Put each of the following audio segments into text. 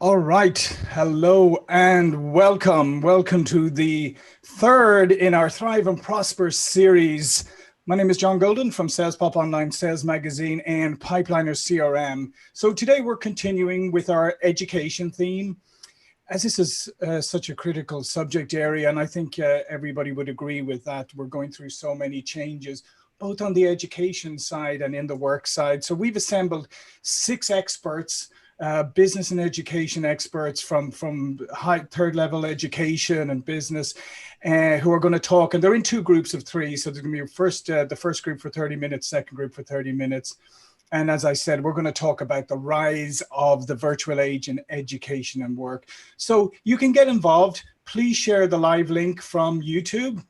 All right. Hello and welcome. Welcome to the third in our Thrive and Prosper series. My name is John Golden from Sales Pop Online Sales Magazine and Pipeliner CRM. So today we're continuing with our education theme. As this is such a critical subject area, and I think everybody would agree with that, we're going through so many changes, both on the education side and in the work side. So we've assembled 6 experts, business and education experts from high third level education and business, who are going to talk, and they're in 2 groups of 3. So there's going to be the first group for 30 minutes, second group for 30 minutes. And as I said, we're going to talk about the rise of the virtual age in education and work. So you can get involved. Please share the live link from YouTube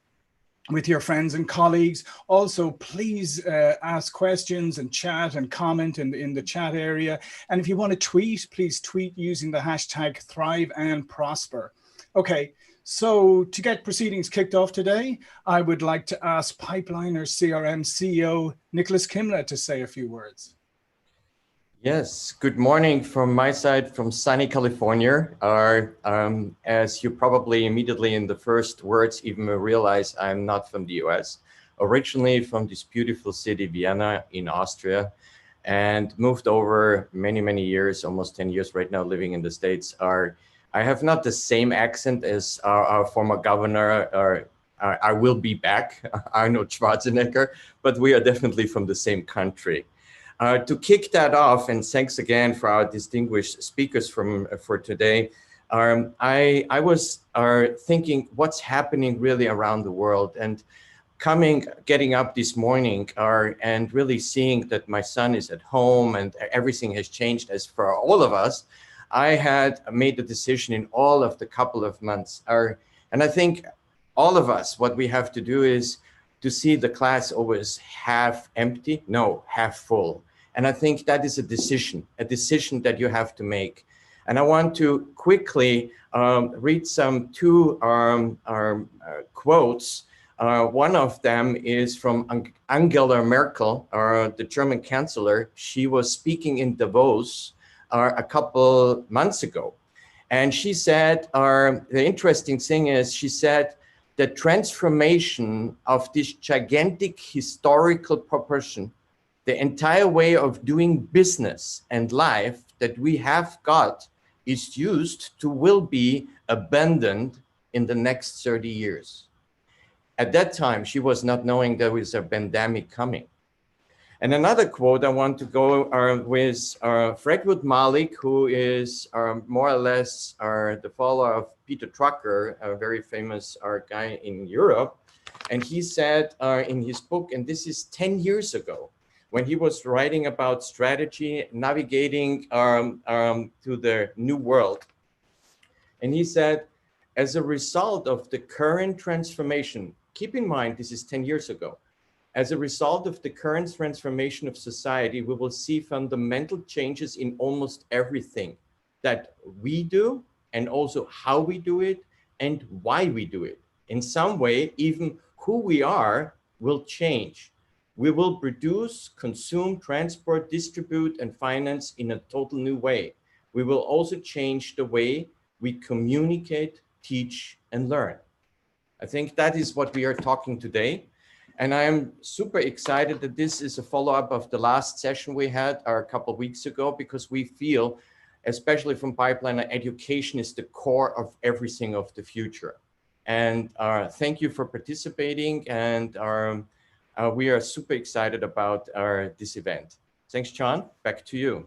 with your friends and colleagues. Also, please ask questions and chat and comment in the chat area. And if you want to tweet, please tweet using the hashtag Thrive and Prosper. Okay. So to get proceedings kicked off today, I would like to ask Pipeliner CRM CEO Nicholas Kimla to say a few words. Yes, good morning from my side from sunny California. As you probably immediately in the first words even realize, I'm not from the US, originally from this beautiful city, Vienna in Austria, and moved over many years, almost 10 years right now living in the States. I have not the same accent as our former governor, or I will be back, Arnold Schwarzenegger, but we are definitely from the same country. To kick that off, and thanks again for our distinguished speakers for today, I was thinking what's happening really around the world, and getting up this morning and really seeing that my son is at home and everything has changed as for all of us. I had made the decision in all of the couple of months, and I think all of us, what we have to do is to see the class always half empty, no, half full. And I think that is a decision that you have to make. And I want to quickly read some 2 quotes. One of them is from Angela Merkel, the German chancellor. She was speaking in Davos a couple months ago. And she said, the interesting thing is, she said, the transformation of this gigantic historical proportion, the entire way of doing business and life that we have got is will be abandoned in the next 30 years. At that time, she was not knowing there was a pandemic coming. And another quote I want to go with Fredwood Malik, who is more or less the follower of Peter Drucker, a very famous guy in Europe. And he said in his book, and this is 10 years ago, when he was writing about strategy, navigating to the new world. And he said, as a result of the current transformation, keep in mind, this is 10 years ago, as a result of the current transformation of society, we will see fundamental changes in almost everything that we do, and also how we do it and why we do it. In some way, even who we are will change. We will produce, consume, transport, distribute, and finance in a total new way. We will also change the way we communicate, teach, and learn. I think that is what we are talking today. And I am super excited that this is a follow-up of the last session we had a couple of weeks ago, because we feel, especially from Pipeline, education is the core of everything of the future. And thank you for participating. And we are super excited about this event. Thanks, John. Back to you.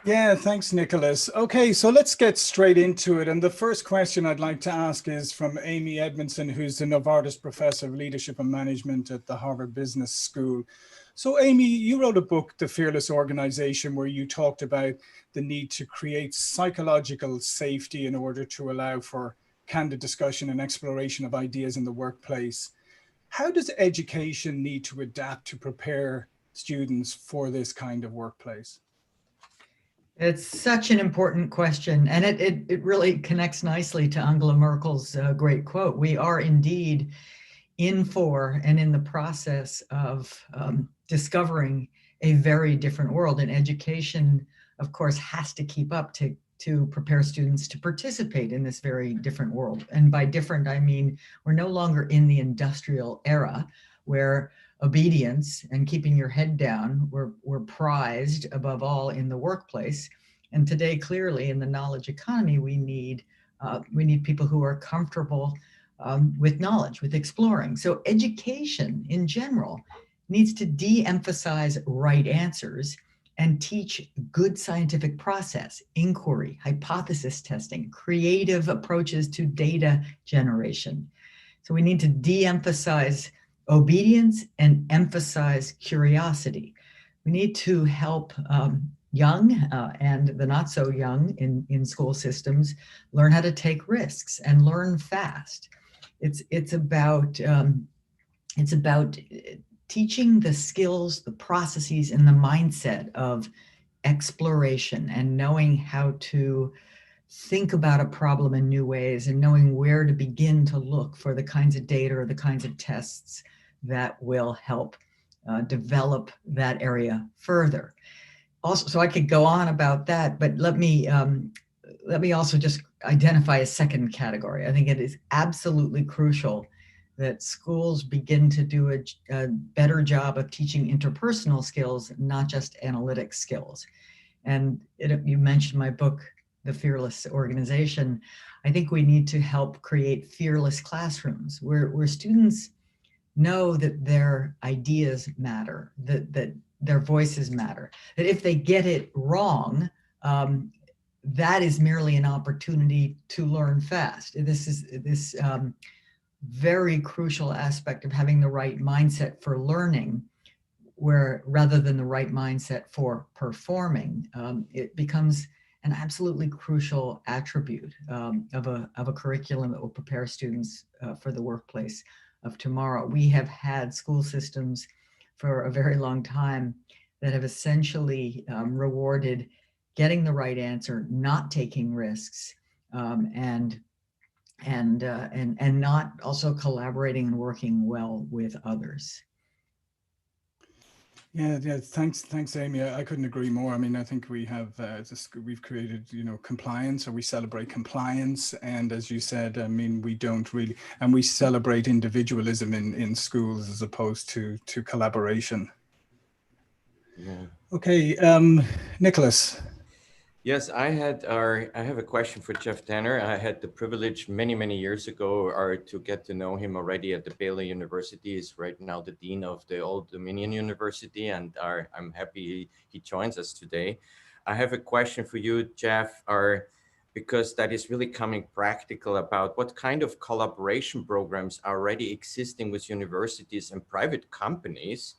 Yeah, thanks, Nicholas. Okay, so let's get straight into it. And the first question I'd like to ask is from Amy Edmondson, who's the Novartis Professor of Leadership and Management at the Harvard Business School. So Amy, you wrote a book, The Fearless Organization, where you talked about the need to create psychological safety in order to allow for candid discussion and exploration of ideas in the workplace. How does education need to adapt to prepare students for this kind of workplace? It's such an important question, and it really connects nicely to Angela Merkel's great quote. We are indeed in for and in the process of discovering a very different world, and education, of course, has to keep up to to prepare students to participate in this very different world. And by different, I mean, we're no longer in the industrial era where obedience and keeping your head down were prized above all in the workplace. And today, clearly, in the knowledge economy, we need people who are comfortable with knowledge, with exploring. So education in general needs to de-emphasize right answers and teach good scientific process, inquiry, hypothesis testing, creative approaches to data generation. So we need to de-emphasize obedience and emphasize curiosity. We need to help young and the not so young in school systems learn how to take risks and learn fast. It's about teaching the skills, the processes, and the mindset of exploration and knowing how to think about a problem in new ways and knowing where to begin to look for the kinds of data or the kinds of tests that will help develop that area further. Also, so I could go on about that, but let me also just identify a second category. I think it is absolutely crucial that schools begin to do a better job of teaching interpersonal skills, not just analytic skills. And you mentioned my book, The Fearless Organization. I think we need to help create fearless classrooms where students know that their ideas matter, that their voices matter, that if they get it wrong, that is merely an opportunity to learn fast. This is this very crucial aspect of having the right mindset for learning, where rather than the right mindset for performing, it becomes an absolutely crucial attribute of a curriculum that will prepare students for the workplace of tomorrow. We have had school systems for a very long time that have essentially rewarded getting the right answer, not taking risks, and not also collaborating and working well with others. Yeah. Thanks, Amy. I couldn't agree more. I mean, I think we have we've created, compliance, or we celebrate compliance, and as you said, I mean, we don't really, and we celebrate individualism in schools as opposed to collaboration. Yeah. Okay, Nicholas. Yes, I have a question for Jeff Tanner. I had the privilege many years ago to get to know him already at the Baylor University. He's right now the dean of the Old Dominion University, and I'm happy he joins us today. I have a question for you, Jeff, because that is really coming practical about what kind of collaboration programs are already existing with universities and private companies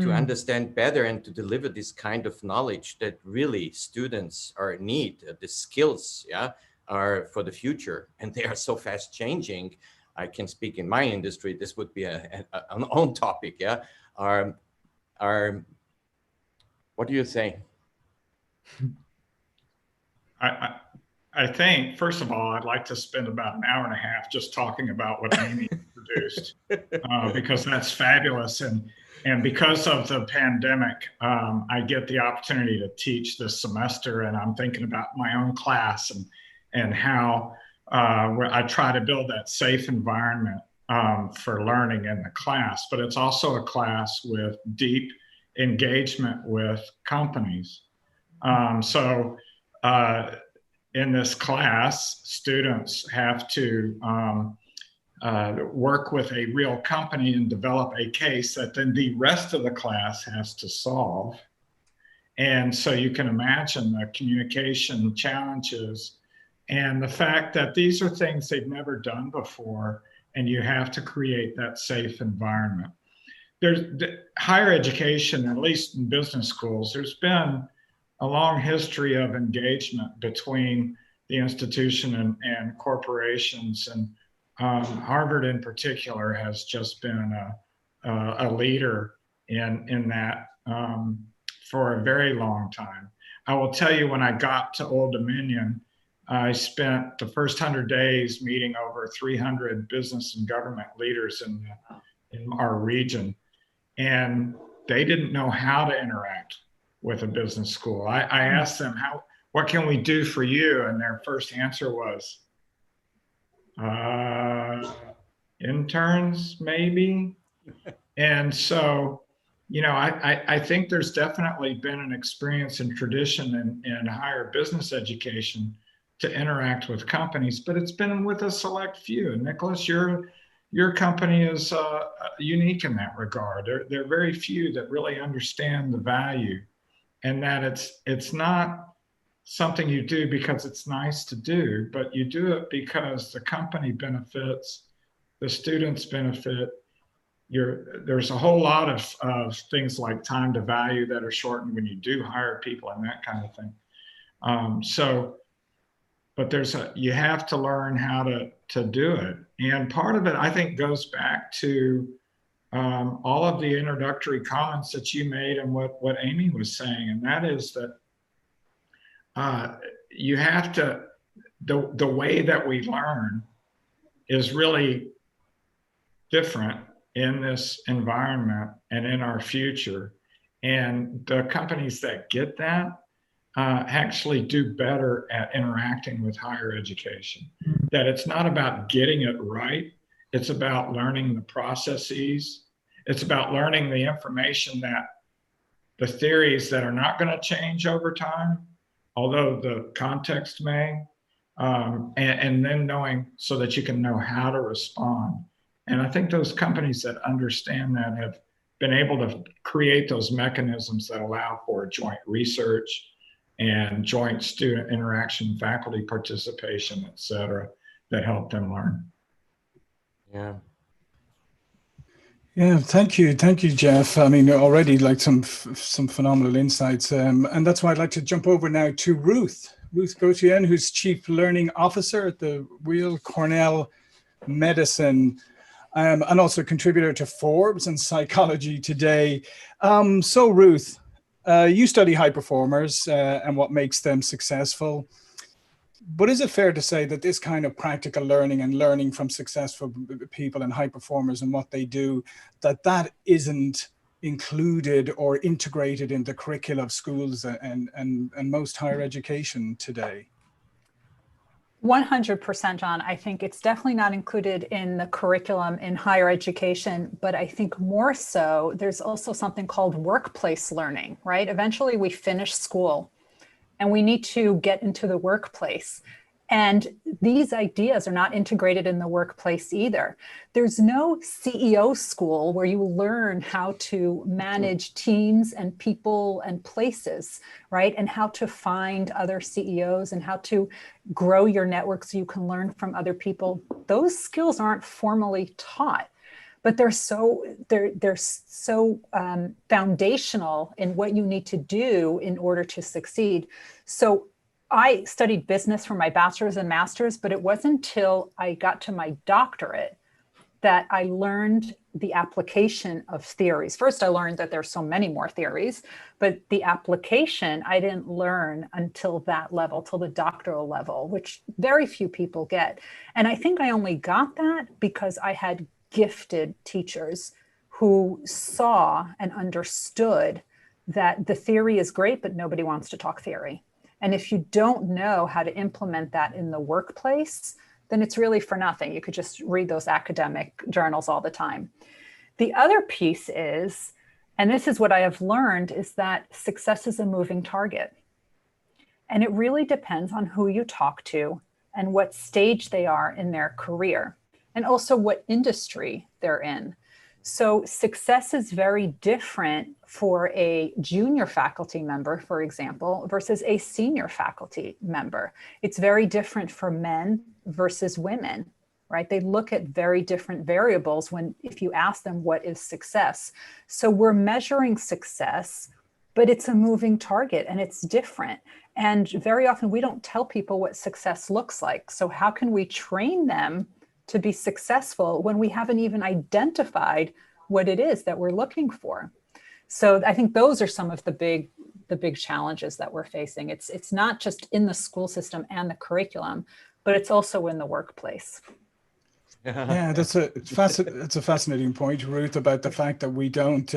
to understand better and to deliver this kind of knowledge that really students need, the skills, are for the future, and they are so fast changing. I can speak in my industry. This would be an own topic. What do you say? I think, first of all, I'd like to spend about an hour and a half just talking about what Amy produced, because that's fabulous. And because of the pandemic, I get the opportunity to teach this semester, and I'm thinking about my own class and how I try to build that safe environment for learning in the class. But it's also a class with deep engagement with companies. In this class, students have to work with a real company and develop a case that then the rest of the class has to solve. And so you can imagine the communication challenges and the fact that these are things they've never done before, and you have to create that safe environment. There's higher education, at least in business schools, there's been a long history of engagement between the institution and corporations, and Harvard in particular has just been a leader in that for a very long time. I will tell you, when I got to Old Dominion, I spent the first 100 days meeting over 300 business and government leaders in our region, and they didn't know how to interact with a business school. I asked them, what can we do for you? And their first answer was, interns, maybe. And so, you know, I think there's definitely been an experience and tradition in higher business education to interact with companies, but it's been with a select few. And Nicholas, your company is unique in that regard. There are very few that really understand the value, and that it's not something you do because it's nice to do, but you do it because the company benefits, the students benefit. There's a whole lot of things like time to value that are shortened when you do hire people and that kind of thing. But you have to learn how to do it. And part of it, I think, goes back to all of the introductory comments that you made and what Amy was saying. And that is that you have to, the way that we learn is really different in this environment and in our future. And the companies that get that actually do better at interacting with higher education. That it's not about getting it right. It's about learning the processes. It's about learning the information, that the theories that are not going to change over time, although the context may, and then knowing so that you can know how to respond. And I think those companies that understand that have been able to create those mechanisms that allow for joint research and joint student interaction, faculty participation, et cetera, that help them learn. Yeah. Yeah, thank you, Jeff. I mean, already like some phenomenal insights, and that's why I'd like to jump over now to Ruth Gotian, who's Chief Learning Officer at the Weill Cornell Medicine, and also contributor to Forbes and Psychology Today. So Ruth, you study high performers and what makes them successful. But is it fair to say that this kind of practical learning and learning from successful people and high performers and what they do, that isn't included or integrated in the curricula of schools and most higher education today? 100%, John. I think it's definitely not included in the curriculum in higher education, but I think more so, there's also something called workplace learning, right? Eventually we finish school and we need to get into the workplace. And these ideas are not integrated in the workplace either. There's no CEO school where you learn how to manage teams and people and places, right? And how to find other CEOs and how to grow your network so you can learn from other people. Those skills aren't formally taught, but they're so foundational in what you need to do in order to succeed. So I studied business for my bachelor's and master's, but it wasn't until I got to my doctorate that I learned the application of theories. First, I learned that there's so many more theories, but the application I didn't learn until that level, till the doctoral level, which very few people get. And I think I only got that because I had gifted teachers who saw and understood that the theory is great, but nobody wants to talk theory. And if you don't know how to implement that in the workplace, then it's really for nothing. You could just read those academic journals all the time. The other piece is, and this is what I have learned, is that success is a moving target. And it really depends on who you talk to and what stage they are in their career, and also what industry they're in. So success is very different for a junior faculty member, for example, versus a senior faculty member. It's very different for men versus women, right? They look at very different variables if you ask them what is success. So we're measuring success, but it's a moving target and it's different. And very often we don't tell people what success looks like. So how can we train them to be successful when we haven't even identified what it is that we're looking for? So I think those are some of the big challenges that we're facing. It's not just in the school system and the curriculum, but it's also in the workplace. Yeah, it's a fascinating point, Ruth, about the fact that we don't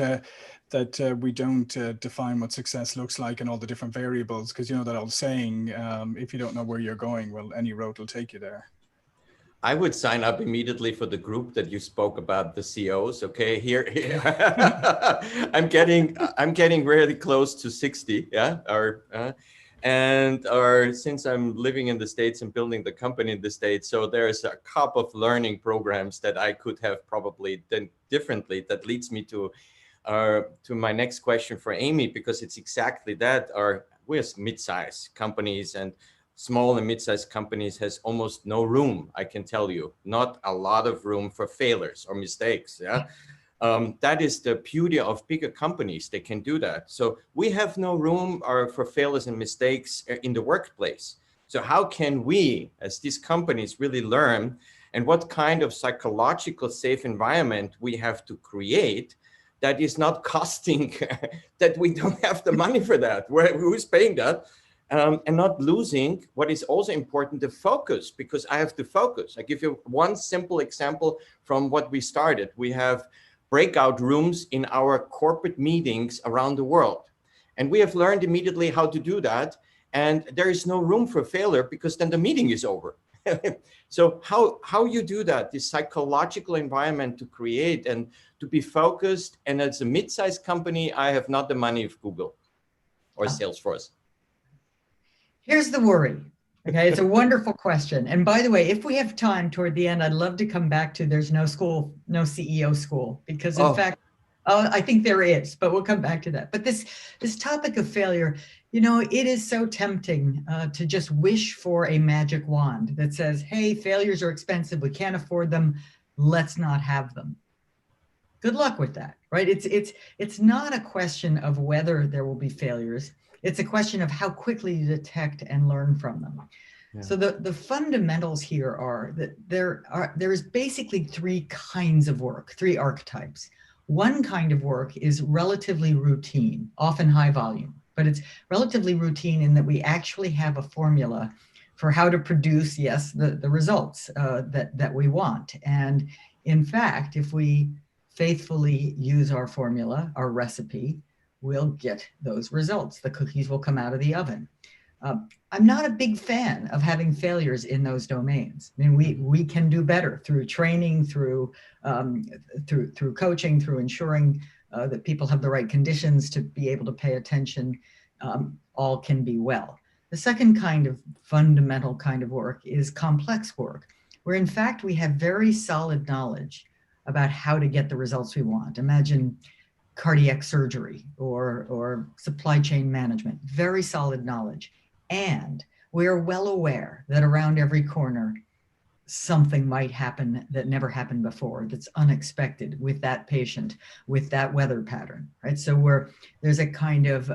that we don't define what success looks like and all the different variables, because you know that old saying, if you don't know where you're going, well, any road will take you there. I would sign up immediately for the group that you spoke about, the COs. Okay, here I'm getting really close to 60. Yeah, since I'm living in the States and building the company in the States, so there's a couple of learning programs that I could have probably done differently. That leads me to my next question for Amy, because it's exactly that. We're mid-sized companies, and small and mid-sized companies has almost no room, I can tell you, not a lot of room for failures or mistakes. Yeah, that is the beauty of bigger companies. They can do that. So we have no room for failures and mistakes in the workplace. So how can we, as these companies, really learn, and what kind of psychological safe environment we have to create that is not costing, that we don't have the money for that? Who's paying that? And not losing what is also important, the focus, because I have to focus. I give you one simple example from what we started. We have breakout rooms in our corporate meetings around the world. And we have learned immediately how to do that. And there is no room for failure, because then the meeting is over. So how you do that, this psychological environment to create and to be focused. And as a mid-sized company, I have not the money of Google or Salesforce. Here's the worry. Okay, it's a wonderful question. And by the way, if we have time toward the end, I'd love to come back to there's no school, no CEO school, because in fact, I think there is, but we'll come back to that. But this topic of failure, you know, it is so tempting to just wish for a magic wand that says, hey, failures are expensive, we can't afford them, let's not have them. Good luck with that, right? It's not a question of whether there will be failures. It's a question of how quickly you detect and learn from them. Yeah. So the fundamentals here are that there is basically three kinds of work, three archetypes. One kind of work is relatively routine, often high volume, but it's relatively routine in that we actually have a formula for how to produce, yes, the results that we want. And in fact, if we faithfully use our formula, our recipe, we'll get those results. The cookies will come out of the oven. I'm not a big fan of having failures in those domains. I mean, we can do better through training, through coaching, through ensuring that people have the right conditions to be able to pay attention. All can be well. The second kind of fundamental kind of work is complex work, where in fact we have very solid knowledge about how to get the results we want. Imagine cardiac surgery or supply chain management, very solid knowledge. And we're well aware that around every corner, something might happen that never happened before, that's unexpected with that patient, with that weather pattern, right? So there's a kind of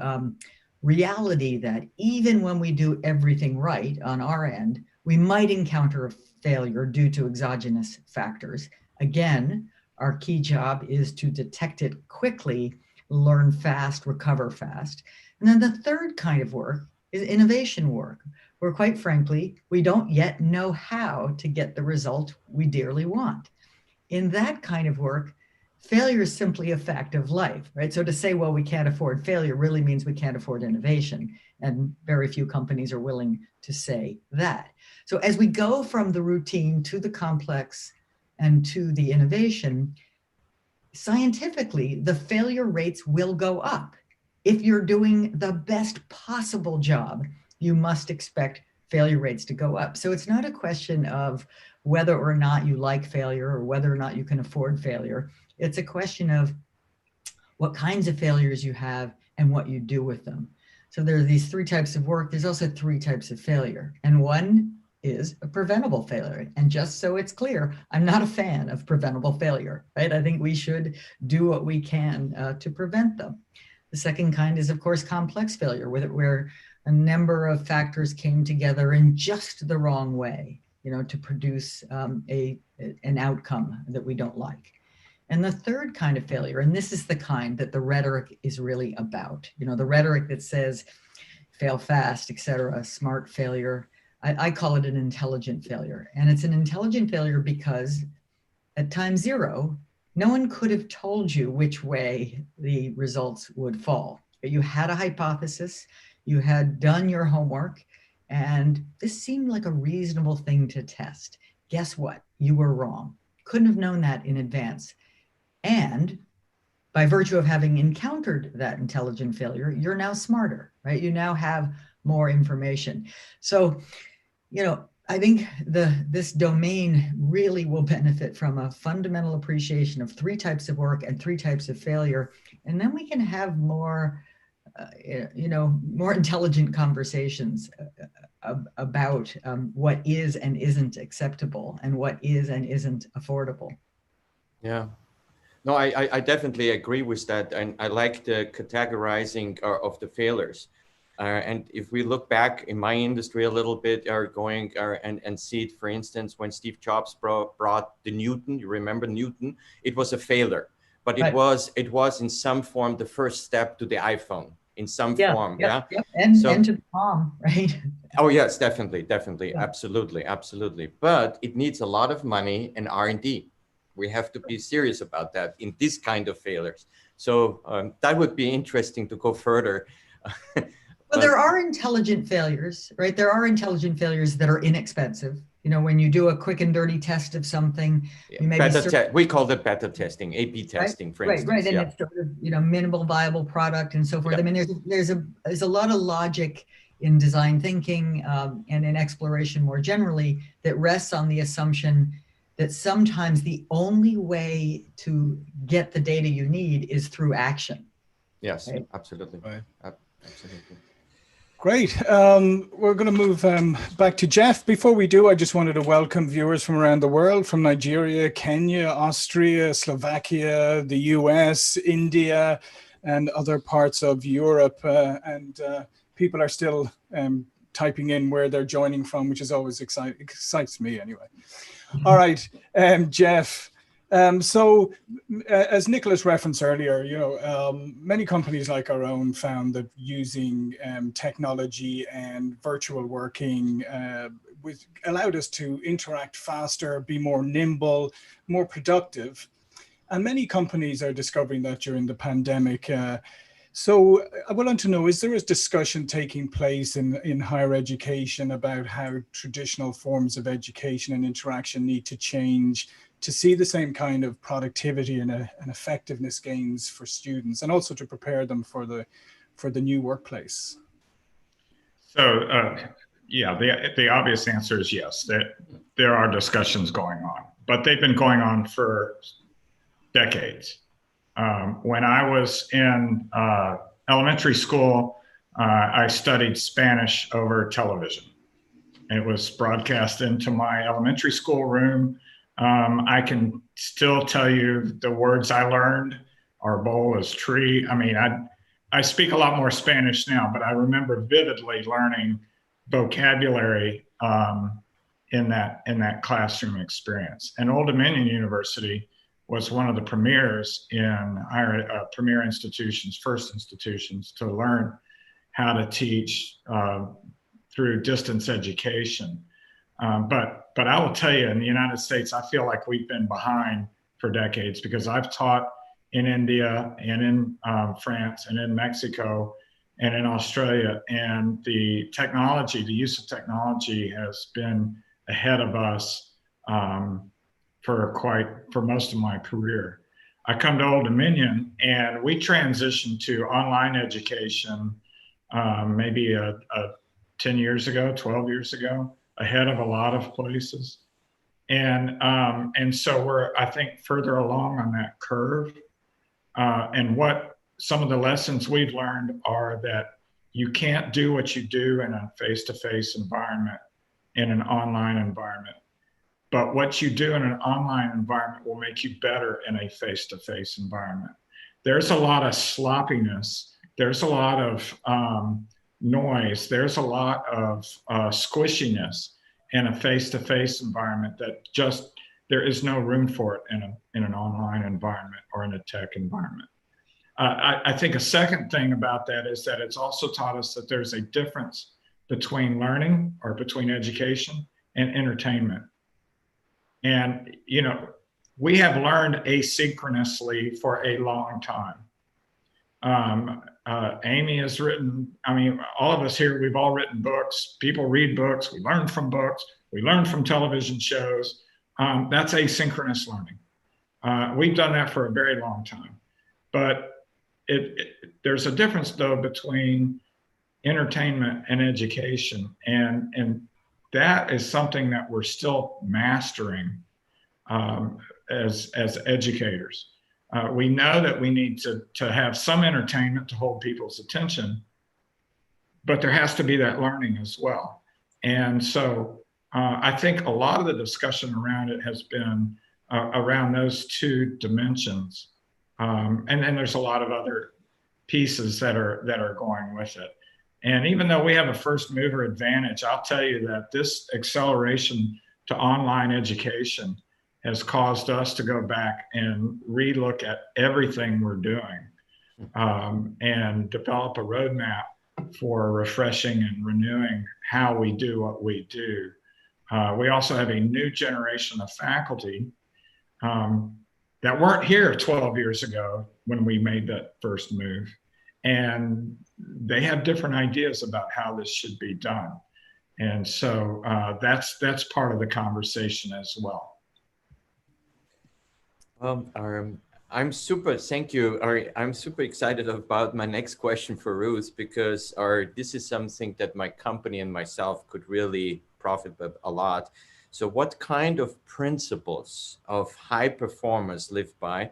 reality that even when we do everything right on our end, we might encounter a failure due to exogenous factors. Again, our key job is to detect it quickly, learn fast, recover fast. And then the third kind of work is innovation work, where quite frankly, we don't yet know how to get the result we dearly want. In that kind of work, failure is simply a fact of life, right? So to say, well, we can't afford failure really means we can't afford innovation. And very few companies are willing to say that. So as we go from the routine to the complex and to the innovation, scientifically, the failure rates will go up. If you're doing the best possible job, you must expect failure rates to go up. So it's not a question of whether or not you like failure or whether or not you can afford failure. It's a question of what kinds of failures you have and what you do with them. So there are these three types of work. There's also three types of failure. And one is a preventable failure. And just so it's clear, I'm not a fan of preventable failure, right? I think we should do what we can to prevent them. The second kind is, of course, complex failure, where a number of factors came together in just the wrong way, to produce an outcome that we don't like. And the third kind of failure, and this is the kind that the rhetoric is really about, the rhetoric that says fail fast, et cetera, smart failure. I call it an intelligent failure. And it's an intelligent failure because at time zero, no one could have told you which way the results would fall. You had a hypothesis, you had done your homework, and this seemed like a reasonable thing to test. Guess what? You were wrong. Couldn't have known that in advance. And by virtue of having encountered that intelligent failure, you're now smarter, right? You now have more information. So, I think this domain really will benefit from a fundamental appreciation of 3 types of work and 3 types of failure. And then we can have more, more intelligent conversations about what is and isn't acceptable and what is and isn't affordable. Yeah. No, I definitely agree with that. And I like the categorizing of the failures. And if we look back in my industry a little bit, and see it, for instance, when Steve Jobs brought the Newton, you remember Newton, it was a failure, but it was in some form the first step to the iPhone in some form. Yep. And to the palm, right? Oh yes, definitely, Yeah. absolutely. But it needs a lot of money and R&D. We have to be serious about that in this kind of failures. So that would be interesting to go further. Well, there are intelligent failures, right? There are intelligent failures that are inexpensive. When you do a quick and dirty test of something, you may we call it beta testing, A/B testing, for instance. Right, and it's sort of, minimal viable product and so forth. Yeah. I mean, there's a lot of logic in design thinking and in exploration more generally that rests on the assumption that sometimes the only way to get the data you need is through action. Yes, right? Absolutely. Right. Absolutely. Great. We're going to move back to Jeff. Before we do, I just wanted to welcome viewers from around the world, from Nigeria, Kenya, Austria, Slovakia, the US, India, and other parts of Europe. And people are still typing in where they're joining from, which is always excites me anyway. All right, Jeff. So as Nicholas referenced earlier, many companies like our own found that using technology and virtual working allowed us to interact faster, be more nimble, more productive. And many companies are discovering that during the pandemic. So I would like to know, is there a discussion taking place in higher education about how traditional forms of education and interaction need to change to see the same kind of productivity and effectiveness gains for students, and also to prepare them for the new workplace? So, the obvious answer is yes, that there are discussions going on, but they've been going on for decades. When I was in elementary school, I studied Spanish over television. It was broadcast into my elementary school room. I can still tell you the words I learned. Arbol is tree. I mean, I speak a lot more Spanish now, but I remember vividly learning vocabulary in that classroom experience. And Old Dominion University was one of the premiers in premier institutions, first institutions to learn how to teach through distance education. But I will tell you, in the United States, I feel like we've been behind for decades, because I've taught in India and in France and in Mexico and in Australia, and the use of technology has been ahead of us for most of my career. I come to Old Dominion and we transitioned to online education maybe 10 years ago, 12 years ago, ahead of a lot of places. And so we're, I think, further along on that curve. And what some of the lessons we've learned are that you can't do what you do in a face-to-face environment in an online environment. But what you do in an online environment will make you better in a face-to-face environment. There's a lot of sloppiness. There's a lot of noise. There's a lot of squishiness in a face-to-face environment that just, there is no room for it in an online environment or in a tech environment. I think a second thing about that is that it's also taught us that there's a difference between learning, or between education, and entertainment. And, we have learned asynchronously for a long time. Amy has written, I mean, all of us here, we've all written books. People read books. We learn from books. We learn from television shows. That's asynchronous learning. We've done that for a very long time. But there's a difference, though, between entertainment and education. And that is something that we're still mastering as educators. We know that we need to have some entertainment to hold people's attention, but there has to be that learning as well. And so I think a lot of the discussion around it has been around those two dimensions. And then there's a lot of other pieces that are going with it. And even though we have a first mover advantage, I'll tell you that this acceleration to online education has caused us to go back and relook at everything we're doing and develop a roadmap for refreshing and renewing how we do what we do. We also have a new generation of faculty that weren't here 12 years ago when we made that first move. And they have different ideas about how this should be done. And so that's part of the conversation as well. I'm super, thank you. I'm super excited about my next question for Ruth, because this is something that my company and myself could really profit a lot. So what kind of principles of high performers live by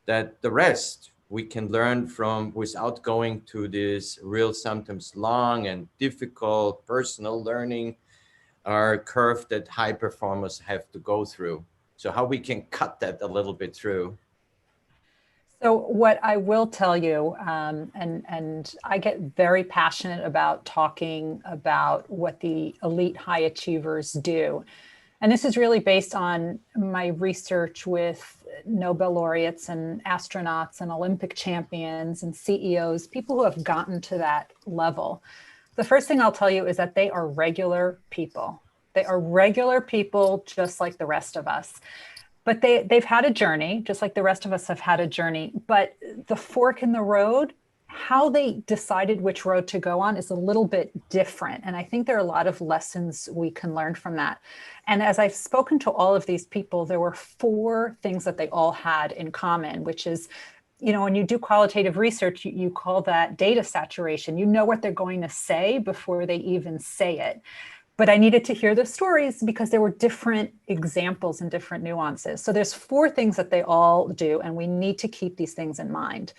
that the rest we can learn from without going to this real, sometimes long and difficult personal learning curve that high performers have to go through? So how we can cut that a little bit through. So what I will tell you, and I get very passionate about talking about what the elite high achievers do. And this is really based on my research with Nobel laureates and astronauts and Olympic champions and CEOs, people who have gotten to that level. The first thing I'll tell you is that they are regular people. They are regular people just like the rest of us. But they've had a journey, just like the rest of us have had a journey. But the fork in the road, how they decided which road to go on is a little bit different. And I think there are a lot of lessons we can learn from that. And as I've spoken to all of these people, there were 4 things that they all had in common, which is, you know, when you do qualitative research, you call that data saturation. You know what they're going to say before they even say it. But I needed to hear the stories because there were different examples and different nuances. So there's 4 things that they all do, and we need to keep these things in mind.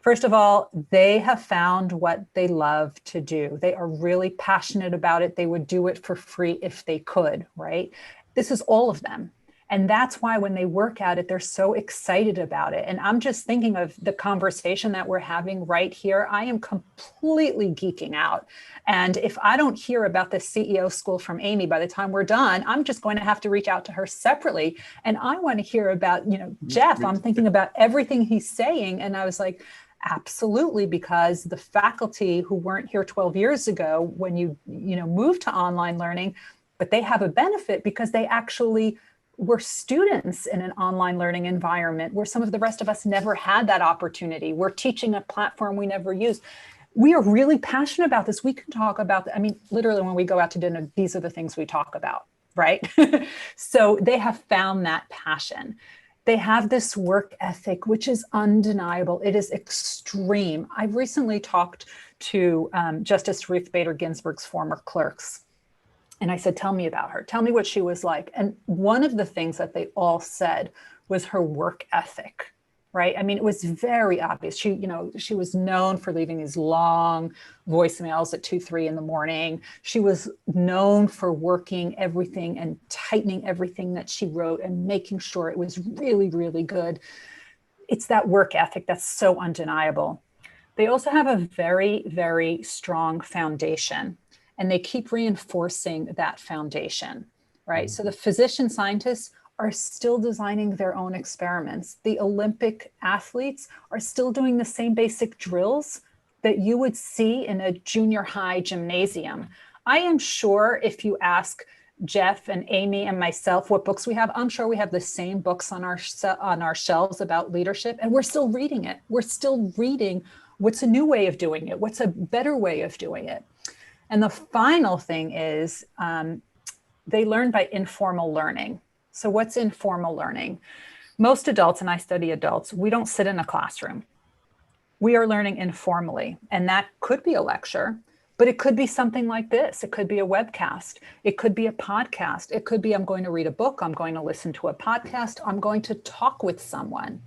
First of all, they have found what they love to do. They are really passionate about it. They would do it for free if they could, right? This is all of them. And that's why when they work at it, they're so excited about it. And I'm just thinking of the conversation that we're having right here. I am completely geeking out. And if I don't hear about the CEO school from Amy by the time we're done, I'm just going to have to reach out to her separately. And I want to hear about, you know, Jeff. I'm thinking about everything he's saying. And I was like, absolutely, because the faculty who weren't here 12 years ago, when you moved to online learning, but they have a benefit because they actually were students in an online learning environment where some of the rest of us never had that opportunity. We're teaching a platform we never used. We are really passionate about this. We can talk about, I mean, literally when we go out to dinner, these are the things we talk about, right? So they have found that passion. They have this work ethic, which is undeniable. It is extreme. I've recently talked to Justice Ruth Bader Ginsburg's former clerks. And I said, tell me about her. Tell me what she was like. And one of the things that they all said was her work ethic, right? I mean, it was very obvious. She was known for leaving these long voicemails at 2, 3 in the morning. She was known for working everything and tightening everything that she wrote and making sure it was really, really good. It's that work ethic that's so undeniable. They also have a very, very strong foundation. And they keep reinforcing that foundation, right? So the physician scientists are still designing their own experiments. The Olympic athletes are still doing the same basic drills that you would see in a junior high gymnasium. I am sure if you ask Jeff and Amy and myself what books we have. I'm sure we have the same books on our shelves about leadership, and we're still reading it. We're still reading what's a new way of doing it, what's a better way of doing it. And the final thing is they learn by informal learning. So what's informal learning? Most adults, and I study adults, we don't sit in a classroom. We are learning informally, and that could be a lecture, but it could be something like this. It could be a webcast. It could be a podcast. It could be I'm going to read a book. I'm going to listen to a podcast. I'm going to talk with someone.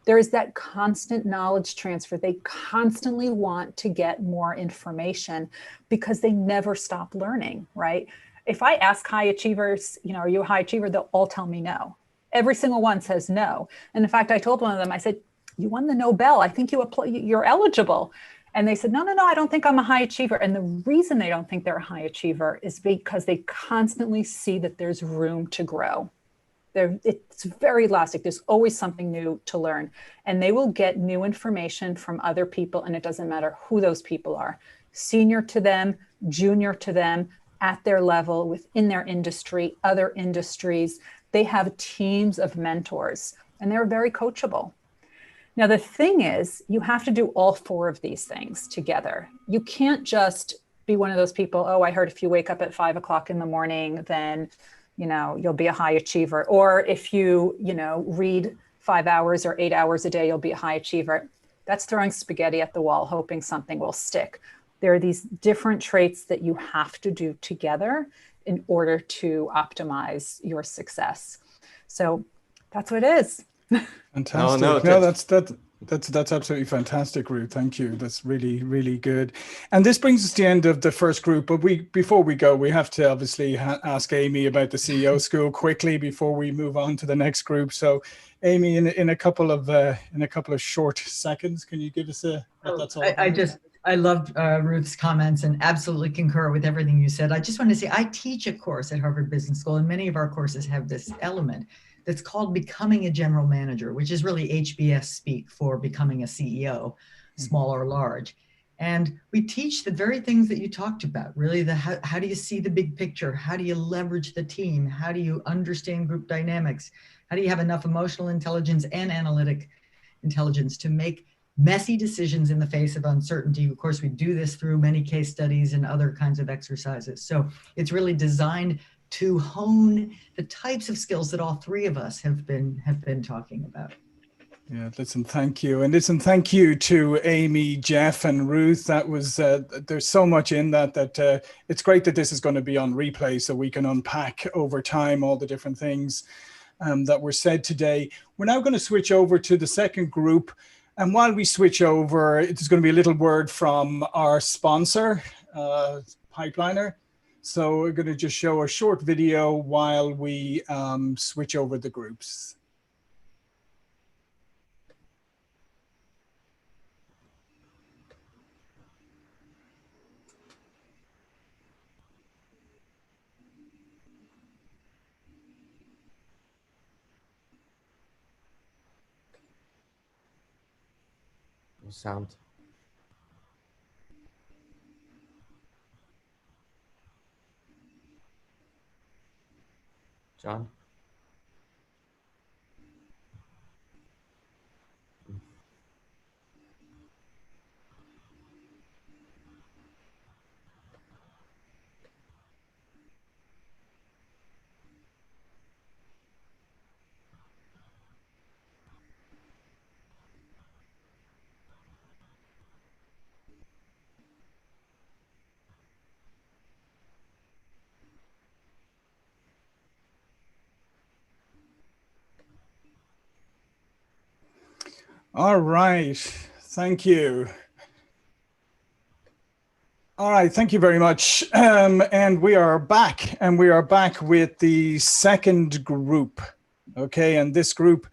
There is that constant knowledge transfer. They constantly want to get more information because they never stop learning, right? If I ask high achievers, are you a high achiever? They'll all tell me no. Every single one says no. And in fact, I told one of them, I said, you won the Nobel. I think you're eligible. And they said, no, I don't think I'm a high achiever. And the reason they don't think they're a high achiever is because they constantly see that there's room to grow. It's very elastic. There's always something new to learn. And they will get new information from other people. And it doesn't matter who those people are. Senior to them, junior to them, at their level, within their industry, other industries. They have teams of mentors, and they're very coachable. Now, the thing is, you have to do all four of these things together. You can't just be one of those people, oh, I heard if you wake up at 5 o'clock in the morning, then, you'll be a high achiever. Or if you, read 5 hours or 8 hours a day, you'll be a high achiever. That's throwing spaghetti at the wall, hoping something will stick. There are these different traits that you have to do together in order to optimize your success. So that's what it is. Fantastic. No, that's absolutely fantastic, Ruth. Thank you. That's really, really good. And this brings us to the end of the first group. But before we go, we have to obviously ask Amy about the CEO School quickly before we move on to the next group. So, Amy, in a couple of short seconds, can you give us what that's all about? I loved Ruth's comments and absolutely concur with everything you said. I just want to say I teach a course at Harvard Business School, and many of our courses have this element that's called Becoming a General Manager, which is really HBS speak for becoming a CEO, small or large. And we teach the very things that you talked about, really how do you see the big picture? How do you leverage the team? How do you understand group dynamics? How do you have enough emotional intelligence and analytic intelligence to make messy decisions in the face of uncertainty? Of course, we do this through many case studies and other kinds of exercises. So it's really designed to hone the types of skills that all three of us have been talking about. Yeah, listen, thank you. And listen, thank you to Amy, Jeff, and Ruth. That was, there's so much in that it's great that this is going to be on replay so we can unpack over time all the different things that were said today. We're now going to switch over to the second group. And while we switch over, it's going to be a little word from our sponsor, Pipeliner. So we're going to just show a short video while we switch over the groups. No sound. John? All right, thank you. All right, thank you very much. And we are back, with the second group. Okay, and this group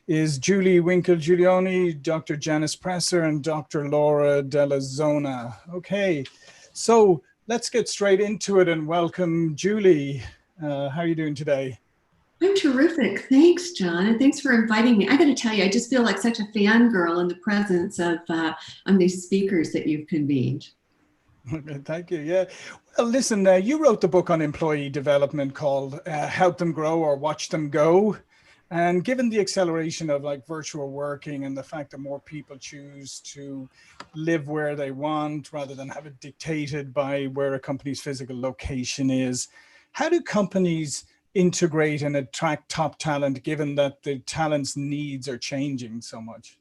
is Julie Winkle Giulioni, Dr. Janice Presser, and Dr. Laura Delizonna. Okay, so let's get straight into it and welcome Julie. How are you doing today? I'm terrific. Thanks, John. And thanks for inviting me. I got to tell you, I just feel like such a fangirl in the presence of these speakers that you've convened. Okay, thank you. Yeah. Well, listen, you wrote the book on employee development called Help Them Grow or Watch Them Go. And given the acceleration of like virtual working and the fact that more people choose to live where they want rather than have it dictated by where a company's physical location is, how do companies integrate and attract top talent given that the talent's needs are changing so much?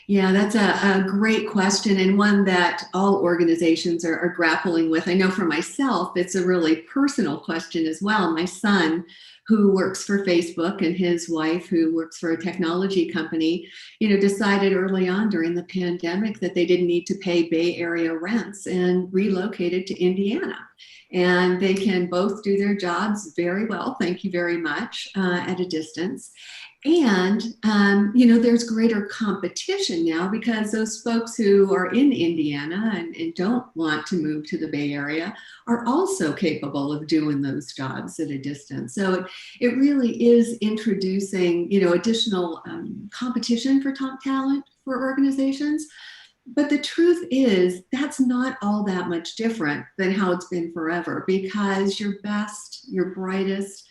Yeah, that's a great question, and one that all organizations are grappling with. I know for myself, it's a really personal question as well. My son, who works for Facebook, and his wife, who works for a technology company, decided early on during the pandemic that they didn't need to pay Bay Area rents and relocated to Indiana. And they can both do their jobs very well, thank you very much, at a distance. And, there's greater competition now because those folks who are in Indiana and don't want to move to the Bay Area are also capable of doing those jobs at a distance. So it really is introducing, additional competition for top talent for organizations. But the truth is that's not all that much different than how it's been forever, because your best, your brightest,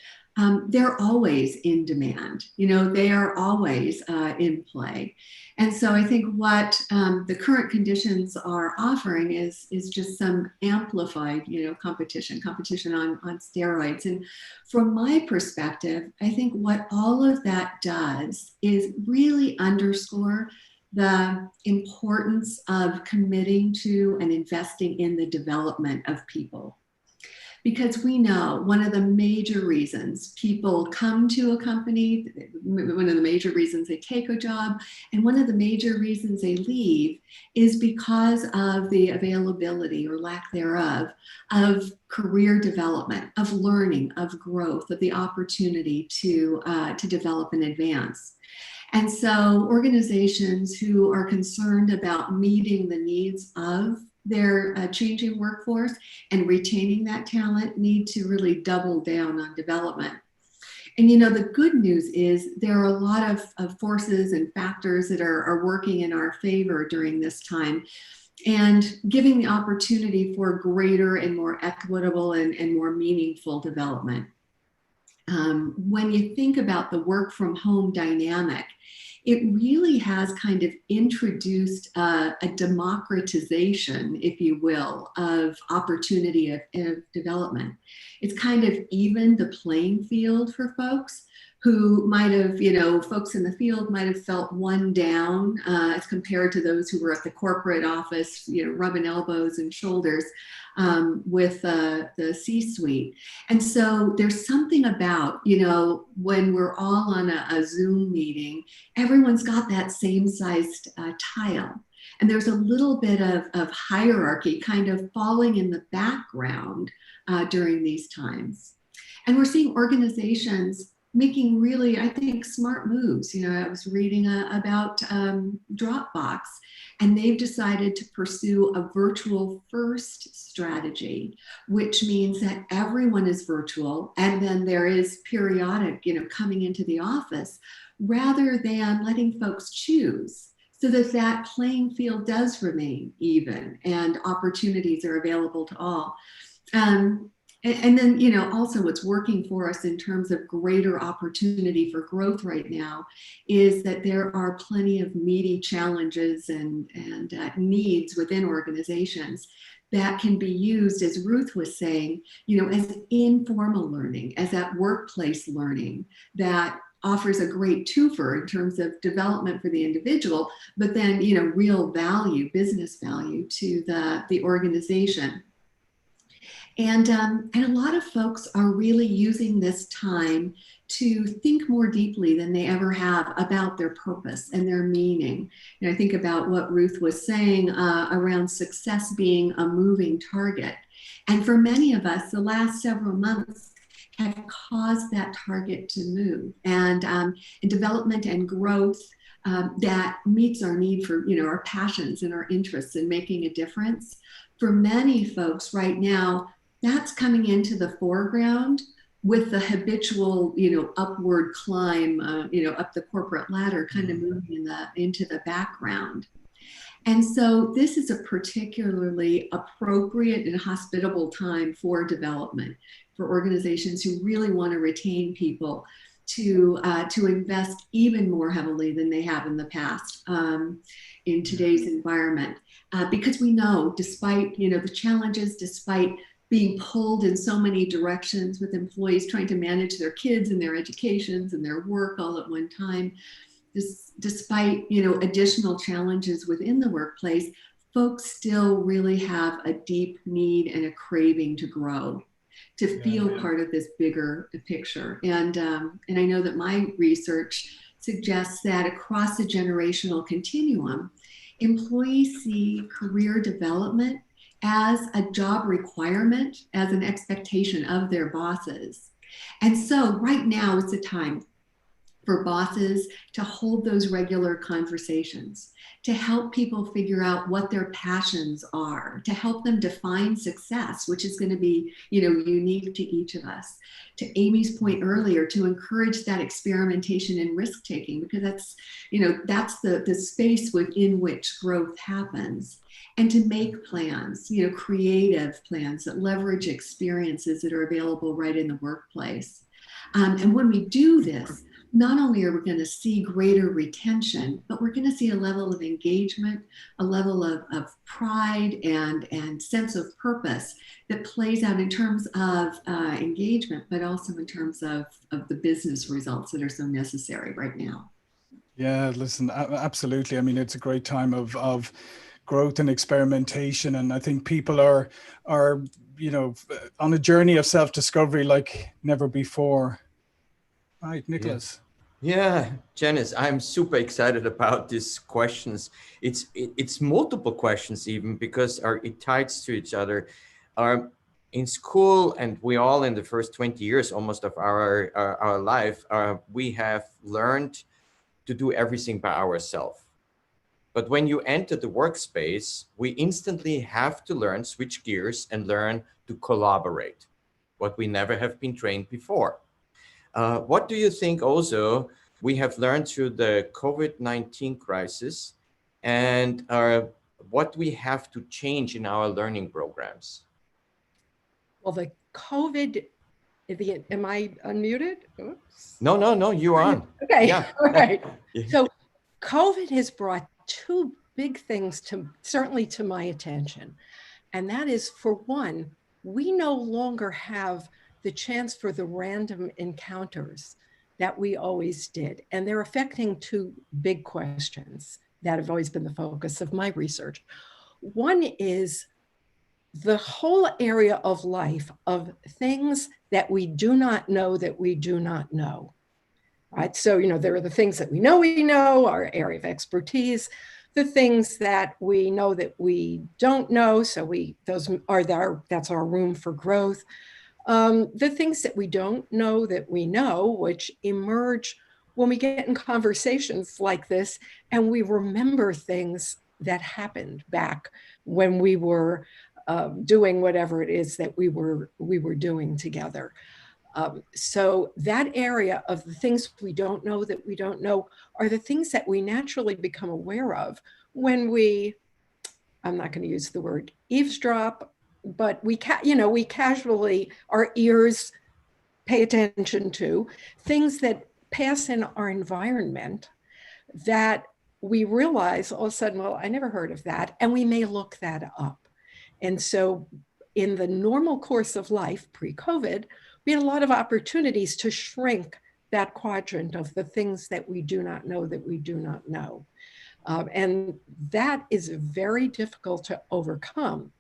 they're always in demand. They are always in play. And so I think what the current conditions are offering is just some amplified, competition on steroids. And from my perspective, I think what all of that does is really underscore the importance of committing to and investing in the development of people. Because we know one of the major reasons people come to a company, one of the major reasons they take a job, and one of the major reasons they leave is because of the availability or lack thereof of career development, of learning, of growth, of the opportunity to develop and advance. And so organizations who are concerned about meeting the needs of their changing workforce and retaining that talent need to really double down on development. And the good news is there are a lot of forces and factors that are working in our favor during this time and giving the opportunity for greater and more equitable and more meaningful development. When you think about the work from home dynamic, it really has kind of introduced a democratization, if you will, of opportunity of development. It's kind of evened the playing field for folks who might have, folks in the field might have felt one down as compared to those who were at the corporate office, rubbing elbows and shoulders with the C-suite. And so there's something about, when we're all on a Zoom meeting, everyone's got that same sized tile. And there's a little bit of hierarchy kind of falling in the background during these times. And we're seeing organizations making really, I think, smart moves. I was reading about Dropbox, and they've decided to pursue a virtual first strategy, which means that everyone is virtual, and then there is periodic, coming into the office, rather than letting folks choose, so that playing field does remain even and opportunities are available to all. And then, also what's working for us in terms of greater opportunity for growth right now is that there are plenty of meaty challenges and needs within organizations that can be used, as Ruth was saying, as informal learning, as that workplace learning that offers a great twofer in terms of development for the individual, but then, real value, business value to the organization. And a lot of folks are really using this time to think more deeply than they ever have about their purpose and their meaning. I think about what Ruth was saying around success being a moving target. And for many of us, the last several months have caused that target to move. And in development and growth that meets our need for, our passions and our interests in making a difference. For many folks right now, that's coming into the foreground with the habitual, upward climb, up the corporate ladder, kind of moving into the background. And so this is a particularly appropriate and hospitable time for development, for organizations who really want to retain people to invest even more heavily than they have in the past in today's environment. Because we know, despite the challenges, despite being pulled in so many directions with employees trying to manage their kids and their educations and their work all at one time, despite additional challenges within the workplace, folks still really have a deep need and a craving to grow, to feel part of this bigger picture. And I know that my research suggests that across the generational continuum, employees see career development as a job requirement, as an expectation of their bosses. And so right now is the time for bosses to hold those regular conversations, to help people figure out what their passions are, to help them define success, which is going to be, unique to each of us. To Amy's point earlier, to encourage that experimentation and risk-taking, because that's the space within which growth happens. And to make plans, creative plans that leverage experiences that are available right in the workplace. And when we do this, not only are we going to see greater retention, but we're going to see a level of engagement, a level of pride and sense of purpose that plays out in terms of engagement, but also in terms of the business results that are so necessary right now. Yeah, listen, absolutely. I mean, it's a great time of growth and experimentation. And I think people are on a journey of self-discovery like never before. Right, Nicholas. Yeah, Janice, I'm super excited about these questions. It's multiple questions even, because it ties to each other. In school, and we all in the first 20 years almost of our life, we have learned to do everything by ourselves. But when you enter the workspace, we instantly have to switch gears and learn to collaborate, what we never have been trained before. What do you think also we have learned through the COVID-19 crisis, and what we have to change in our learning programs? Well, the COVID, am I unmuted? Oops. No, you are on. Okay, yeah. All right. Yeah. So COVID has brought two big things certainly to my attention. And that is, for one, we no longer have the chance for the random encounters that we always did. And they're affecting two big questions that have always been the focus of my research. One is the whole area of life of things that we do not know that we do not know. Right? So, there are the things that we know, our area of expertise, the things that we know that we don't know. So that's our room for growth. The things that we don't know that we know, which emerge when we get in conversations like this, and we remember things that happened back when we were doing whatever it is that we were doing together. So that area of the things we don't know that we don't know are the things that we naturally become aware of when I'm not going to use the word eavesdrop, but we casually, our ears pay attention to things that pass in our environment that we realize all of a sudden, well, I never heard of that. And we may look that up. And so in the normal course of life, pre-COVID, we had a lot of opportunities to shrink that quadrant of the things that we do not know that we do not know. And that is very difficult to overcome.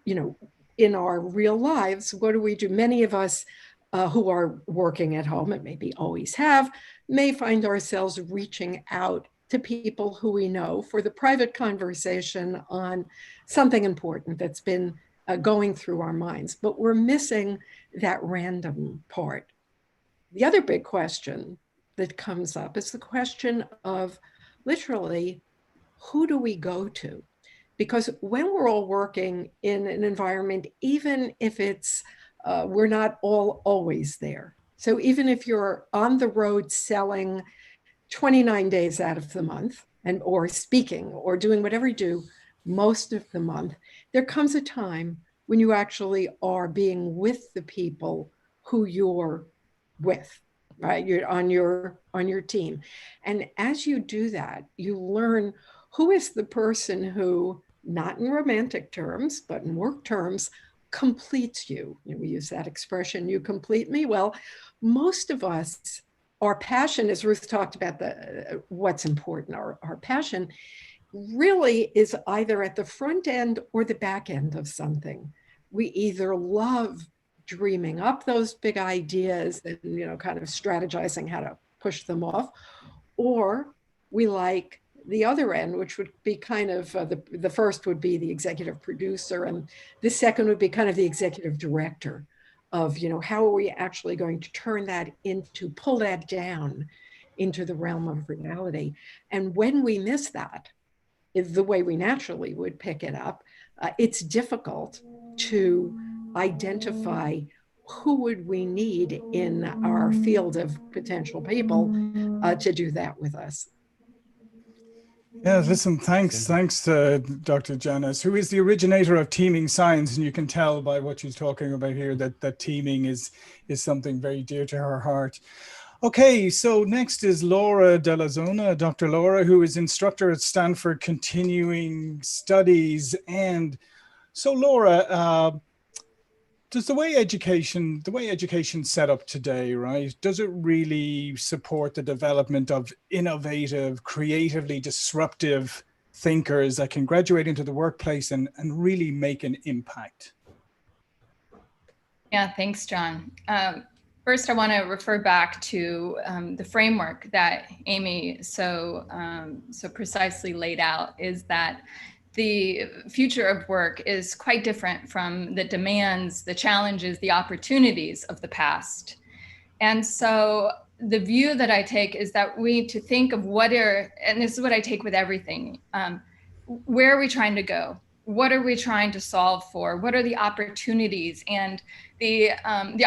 In our real lives, what do we do? Many of us who are working at home, and maybe always have, may find ourselves reaching out to people who we know for the private conversation on something important that's been going through our minds, but we're missing that random part. The other big question that comes up is the question of literally, who do we go to? Because when we're all working in an environment, even if it's, we're not all always there. So even if you're on the road selling 29 days out of the month, or speaking or doing whatever you do most of the month, there comes a time when you actually are being with the people who you're with, right? You're on your team. And as you do that, you learn who is the person who, not in romantic terms, but in work terms, completes you. We use that expression, you complete me. Well, most of us, our passion, as Ruth talked about, what's important, our passion really is either at the front end or the back end of something. We either love dreaming up those big ideas and, kind of strategizing how to push them off, or we like the other end, which would be kind of the first would be the executive producer, and the second would be kind of the executive director of, how are we actually going to turn that into, pull that down into the realm of reality. And when we miss that, the way we naturally would pick it up, it's difficult to identify who would we need in our field of potential people to do that with us. Yeah, listen, thanks to Dr. Janice, who is the originator of teaming science, and you can tell by what she's talking about here that teaming is something very dear to her heart. Okay, so next is Laura Delizonna, Dr. Laura, who is instructor at Stanford Continuing Studies. And so Laura, does the way education set up today, right, does it really support the development of innovative, creatively disruptive thinkers that can graduate into the workplace and really make an impact? Yeah, thanks, John. First, I want to refer back to the framework that Amy so precisely laid out, is that the future of work is quite different from the demands, the challenges, the opportunities of the past. And so the view that I take is that we need to think of and this is what I take with everything, where are we trying to go? What are we trying to solve for? What are the opportunities and the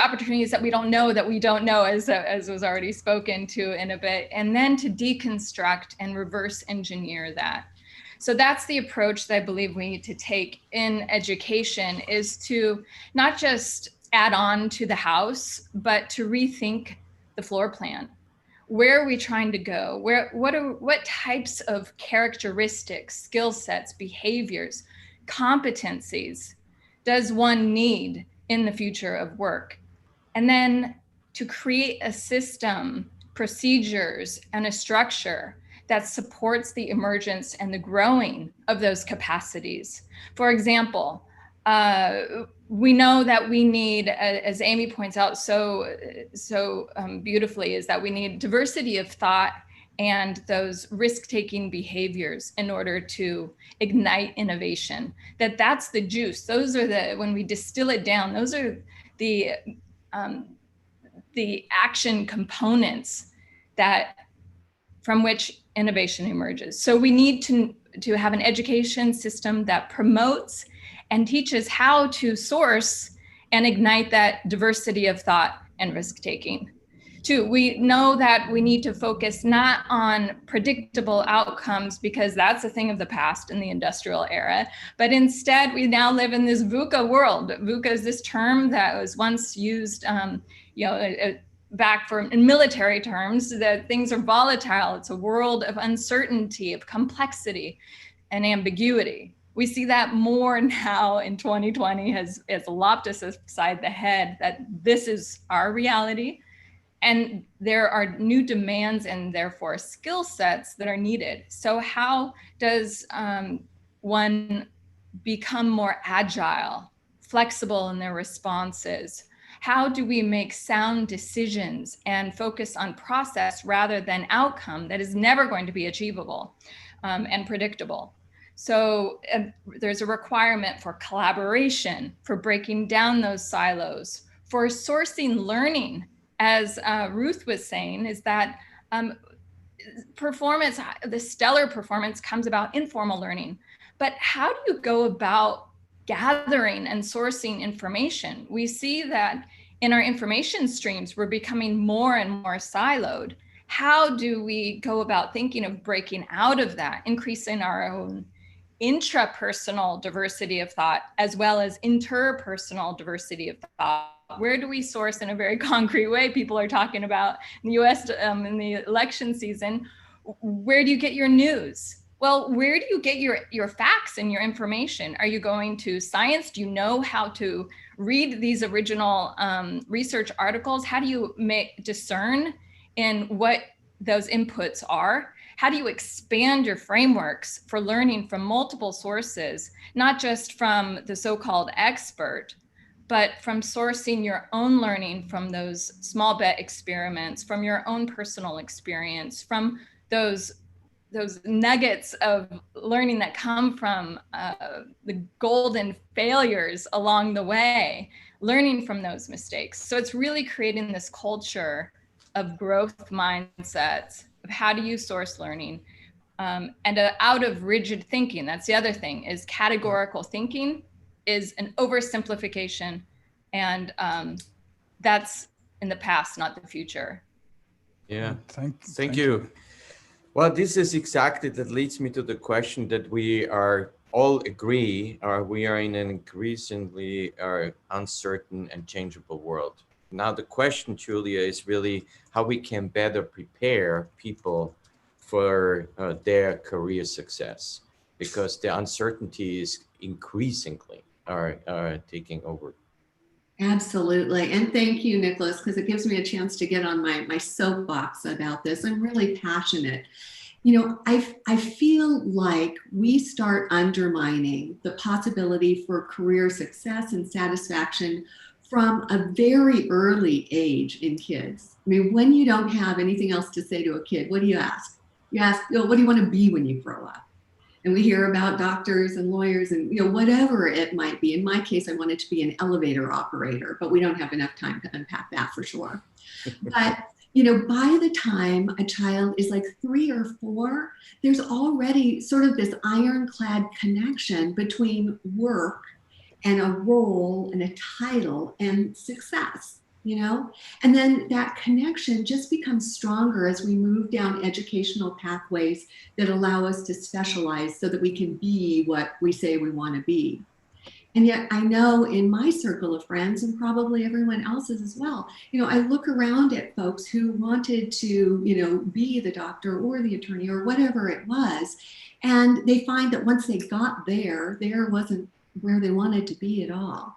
opportunities that we don't know, as was already spoken to in a bit, and then to deconstruct and reverse engineer that. So that's the approach that I believe we need to take in education, is to not just add on to the house, but to rethink the floor plan. Where are we trying to go? What types of characteristics, skill sets, behaviors, competencies does one need in the future of work? And then to create a system, procedures, and a structure that supports the emergence and the growing of those capacities. For example, we know that we need, as Amy points out so beautifully, is that we need diversity of thought and those risk-taking behaviors in order to ignite innovation. That's the juice. Those are when we distill it down, those are the action components from which innovation emerges. So we need to have an education system that promotes and teaches how to source and ignite that diversity of thought and risk-taking. Two, we know that we need to focus not on predictable outcomes, because that's a thing of the past in the industrial era, but instead we now live in this VUCA world. VUCA is this term that was once used, back in military terms, that things are volatile. It's a world of uncertainty, of complexity and ambiguity. We see that more now in 2020 has lopped us aside the head, that this is our reality. And there are new demands and therefore skill sets that are needed. So how does one become more agile, flexible in their responses? How do we make sound decisions and focus on process rather than outcome that is never going to be achievable and predictable? So there's a requirement for collaboration, for breaking down those silos, for sourcing learning. As Ruth was saying, is that performance, the stellar performance comes about informal learning. But how do you go about gathering and sourcing information? We see that in our information streams, we're becoming more and more siloed. how do we go about thinking of breaking out of that, increasing our own intrapersonal diversity of thought, as well as interpersonal diversity of thought? Where do we source in a very concrete way? People are talking about in the US in the election season, where do you get your news? Well, where do you get your facts and your information? Are you going to science? Do you know how to read these original research articles? How do you discern in what those inputs are? How do you expand your frameworks for learning from multiple sources, not just from the so-called expert, but from sourcing your own learning from those small bet experiments, from your own personal experience, from those nuggets of learning that come from the golden failures along the way, learning from those mistakes. So it's really creating this culture of growth mindsets, of how do you source learning, and out of rigid thinking. That's the other thing, is categorical thinking is an oversimplification, and that's in the past, not the future. Yeah, Thank you. Well, this is exactly, that leads me to the question that we are all agree, we are in an increasingly uncertain and changeable world. Now the question, Julia, is really how we can better prepare people for their career success, because the uncertainties increasingly are taking over. Absolutely. And thank you, Nicholas, because it gives me a chance to get on my soapbox about this. I'm really passionate. You know, I feel like we start undermining the possibility for career success and satisfaction from a very early age in kids. I mean, when you don't have anything else to say to a kid, what do you ask? You ask, what do you want to be when you grow up? And we hear about doctors and lawyers and, whatever it might be. In my case, I wanted to be an elevator operator, but we don't have enough time to unpack that for sure. But, by the time a child is like 3 or 4, there's already sort of this ironclad connection between work and a role and a title and success. And then that connection just becomes stronger as we move down educational pathways that allow us to specialize so that we can be what we say we want to be. And yet I know in my circle of friends, and probably everyone else's as well, I look around at folks who wanted to, be the doctor or the attorney or whatever it was, and they find that once they got there wasn't where they wanted to be at all.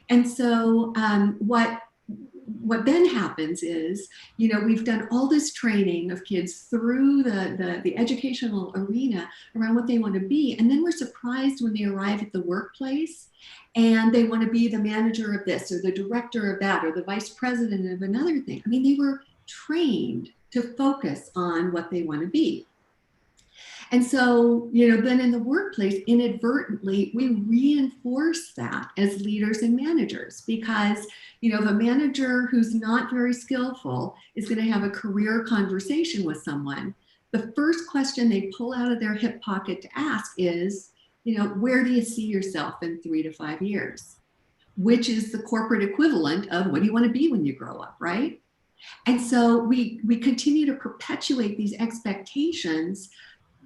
And so what then happens is, we've done all this training of kids through the educational arena around what they want to be. And then we're surprised when they arrive at the workplace and they want to be the manager of this or the director of that or the vice president of another thing. I mean, they were trained to focus on what they want to be. And so, then in the workplace, inadvertently, we reinforce that as leaders and managers because, if a manager who's not very skillful is going to have a career conversation with someone, the first question they pull out of their hip pocket to ask is, where do you see yourself in 3 to 5 years? Which is the corporate equivalent of what do you want to be when you grow up, right? And so we continue to perpetuate these expectations,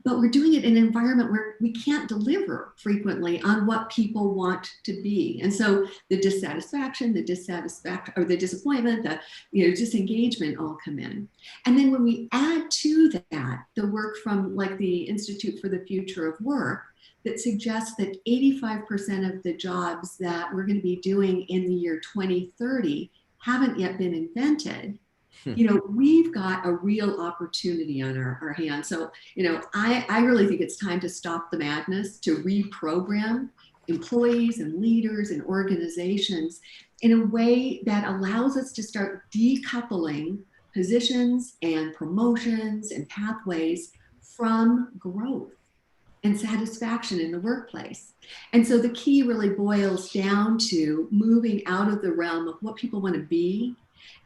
but we're doing it in an environment where we can't deliver frequently on what people want to be. And so the dissatisfaction, the disappointment, the disengagement all come in. And then when we add to that, the work from like the Institute for the Future of Work that suggests that 85% of the jobs that we're going to be doing in the year 2030 haven't yet been invented, we've got a real opportunity on our hands. So, I really think it's time to stop the madness, to reprogram employees and leaders and organizations in a way that allows us to start decoupling positions and promotions and pathways from growth and satisfaction in the workplace. And so the key really boils down to moving out of the realm of what people want to be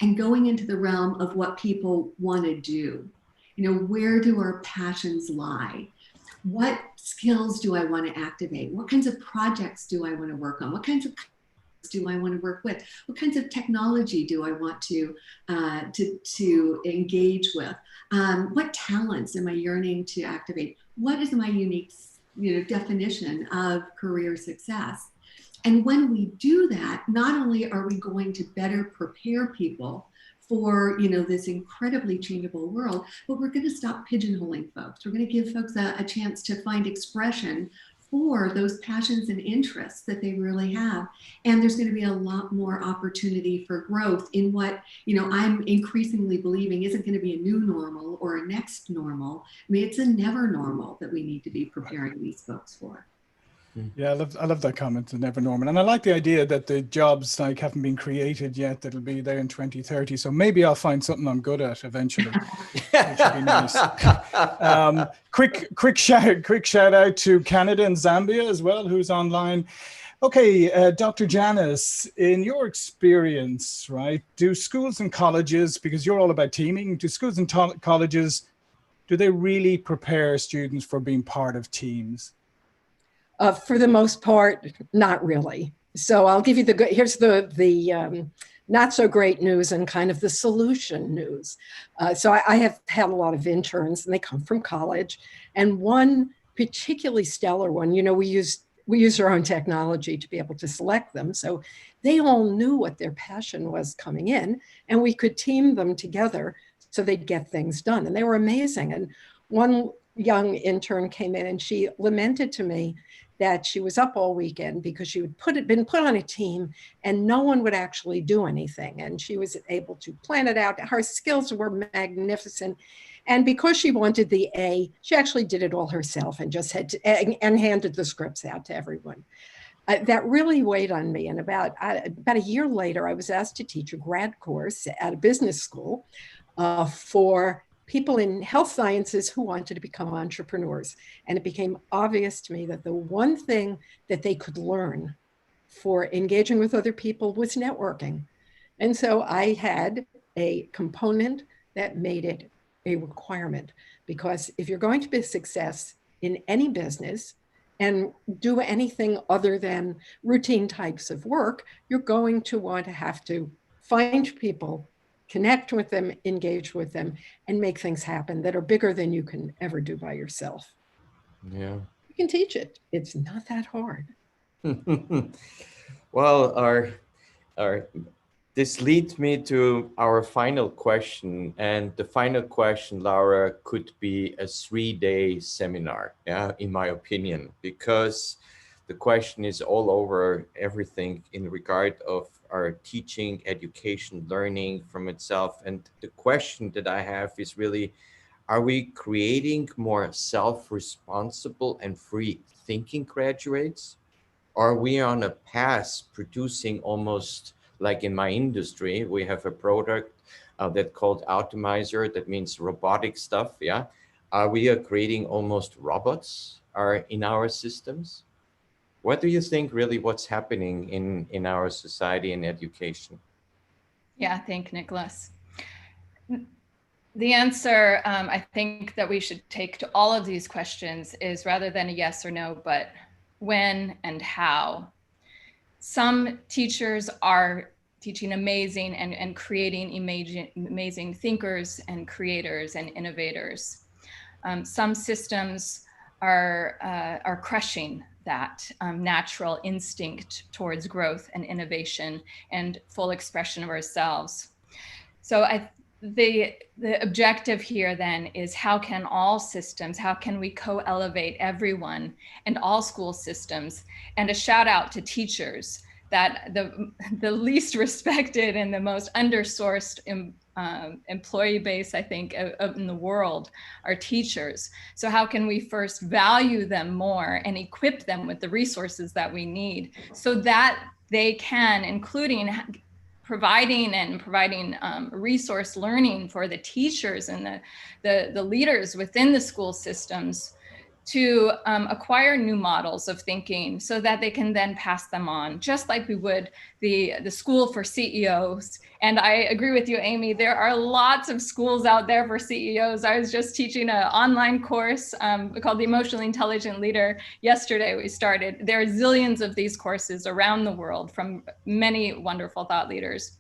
and going into the realm of what people want to do. Where do our passions lie? What skills do I want to activate? What kinds of projects do I want to work on? What kinds of do I want to work with? What kinds of technology do I want to engage with? What talents am I yearning to activate? What is my unique, definition of career success? And when we do that, not only are we going to better prepare people for, this incredibly changeable world, but we're going to stop pigeonholing folks. We're going to give folks a chance to find expression for those passions and interests that they really have. And there's going to be a lot more opportunity for growth in what, I'm increasingly believing isn't going to be a new normal or a next normal. I mean, it's a never normal that we need to be preparing these folks for. Yeah, I love that comment, the never normal. And I like the idea that the jobs haven't been created yet, that'll be there in 2030. So maybe I'll find something I'm good at eventually, which would be nice. Quick shout out to Canada and Zambia as well, who's online. Okay, Dr. Janice, in your experience, right, do schools and colleges, because you're all about teaming, do schools and colleges, do they really prepare students for being part of teams? For the most part, not really. So I'll give you here's the not so great news and kind of the solution news. So I have had a lot of interns and they come from college, and one particularly stellar one, we use our own technology to be able to select them. So they all knew what their passion was coming in, and we could team them together so they'd get things done. And they were amazing. And one young intern came in and she lamented to me that she was up all weekend because she had been put on a team and no one would actually do anything. And she was able to plan it out. Her skills were magnificent. And because she wanted the A, she actually did it all herself and just and handed the scripts out to everyone. That really weighed on me. And about a year later, I was asked to teach a grad course at a business school for people in health sciences who wanted to become entrepreneurs. And it became obvious to me that the one thing that they could learn for engaging with other people was networking. And so I had a component that made it a requirement, because if you're going to be a success in any business and do anything other than routine types of work, you're going to want to have to find people, connect with them, engage with them, and make things happen that are bigger than you can ever do by yourself. Yeah. You can teach it. It's not that hard. Well, this leads me to our final question. And the final question, Laura, could be a 3-day seminar, in my opinion, because the question is all over everything in regard of our teaching, education, learning from itself. And the question that I have is really, are we creating more self-responsible and free thinking graduates? Are we on a path producing almost like in my industry, we have a product that's called Automizer, that means robotic stuff, Are we creating almost robots in our systems? What do you think really what's happening in our society and education? Yeah, thank Nicholas. The answer I think that we should take to all of these questions is, rather than a yes or no, but when and how. Some teachers are teaching amazing and creating amazing thinkers and creators and innovators. Some systems are crushing that natural instinct towards growth and innovation and full expression of ourselves. So the objective here then is, how can all systems, how can we co-elevate everyone and all school systems? And a shout out to teachers, that the least respected and the most undersourced employee base, I think, in the world are teachers. So how can we first value them more and equip them with the resources that we need, so that they can, including providing resource learning for the teachers and the leaders within the school systems, to acquire new models of thinking so that they can then pass them on, just like we would the school for CEOs. And I agree with you, Amy, there are lots of schools out there for CEOs. I was just teaching an online course called The Emotionally Intelligent Leader. Yesterday we started. There are zillions of these courses around the world from many wonderful thought leaders.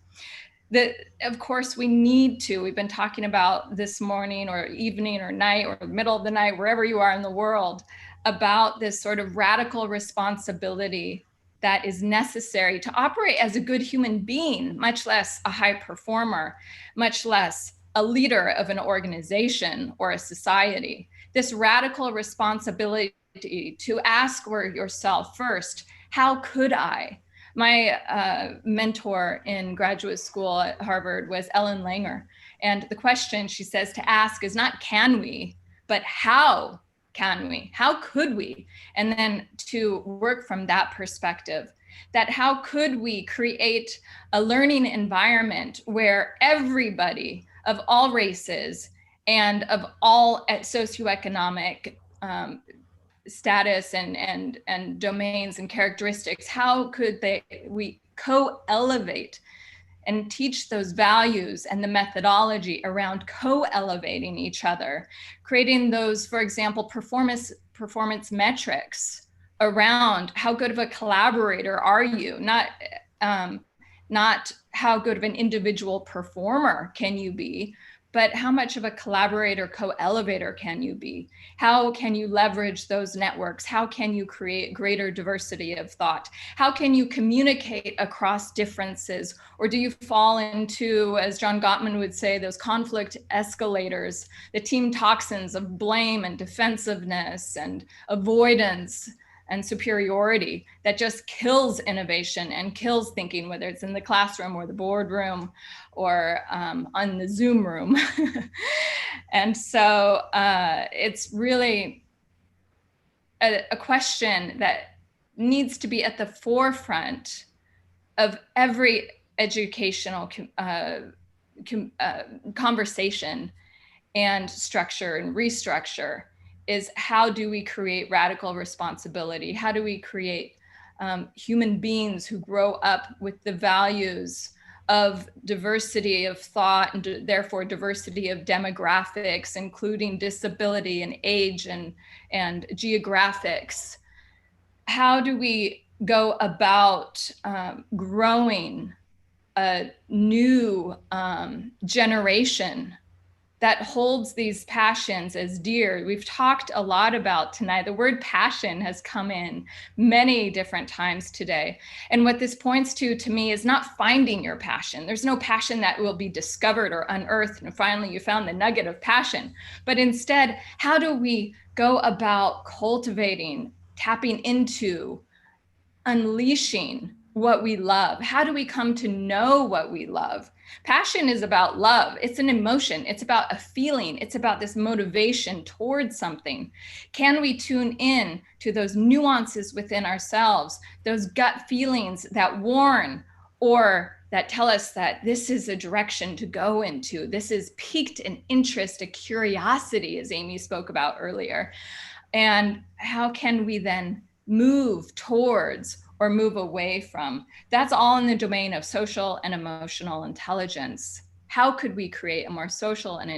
That, of course, we've been talking about this morning or evening or night or middle of the night, wherever you are in the world, about this sort of radical responsibility that is necessary to operate as a good human being, much less a high performer, much less a leader of an organization or a society. This radical responsibility to ask yourself first, how could I? My mentor in graduate school at Harvard was Ellen Langer. And the question she says to ask is not can we, but how can we? How could we? And then to work from that perspective, that how could we create a learning environment where everybody of all races and of all socioeconomic status and domains and characteristics, how could we co-elevate and teach those values and the methodology around co-elevating each other, creating those, for example, performance metrics around how good of a collaborator are you, not how good of an individual performer can you be, but how much of a collaborator, co-elevator can you be? How can you leverage those networks? How can you create greater diversity of thought? How can you communicate across differences? Or do you fall into, as John Gottman would say, those conflict escalators, the team toxins of blame and defensiveness and avoidance and superiority that just kills innovation and kills thinking, whether it's in the classroom or the boardroom or on the Zoom room. And so it's really a question that needs to be at the forefront of every educational conversation and structure and restructure, is how do we create radical responsibility? How do we create human beings who grow up with the values of diversity of thought and therefore diversity of demographics, including disability and age and geographics? How do we go about growing a new generation that holds these passions as dear? We've talked a lot about tonight. The word passion has come in many different times today. And what this points to me is not finding your passion. There's no passion that will be discovered or unearthed and finally you found the nugget of passion. But instead, how do we go about cultivating, tapping into, unleashing what we love? How do we come to know what we love? Passion is about love. It's an emotion. It's about a feeling. It's about this motivation towards something. Can we tune in to those nuances within ourselves, those gut feelings that warn or that tell us that this is a direction to go into? This is piqued an interest, a curiosity, as Amy spoke about earlier. And how can we then move towards or move away from? That's all in the domain of social and emotional intelligence. How could we create a more social and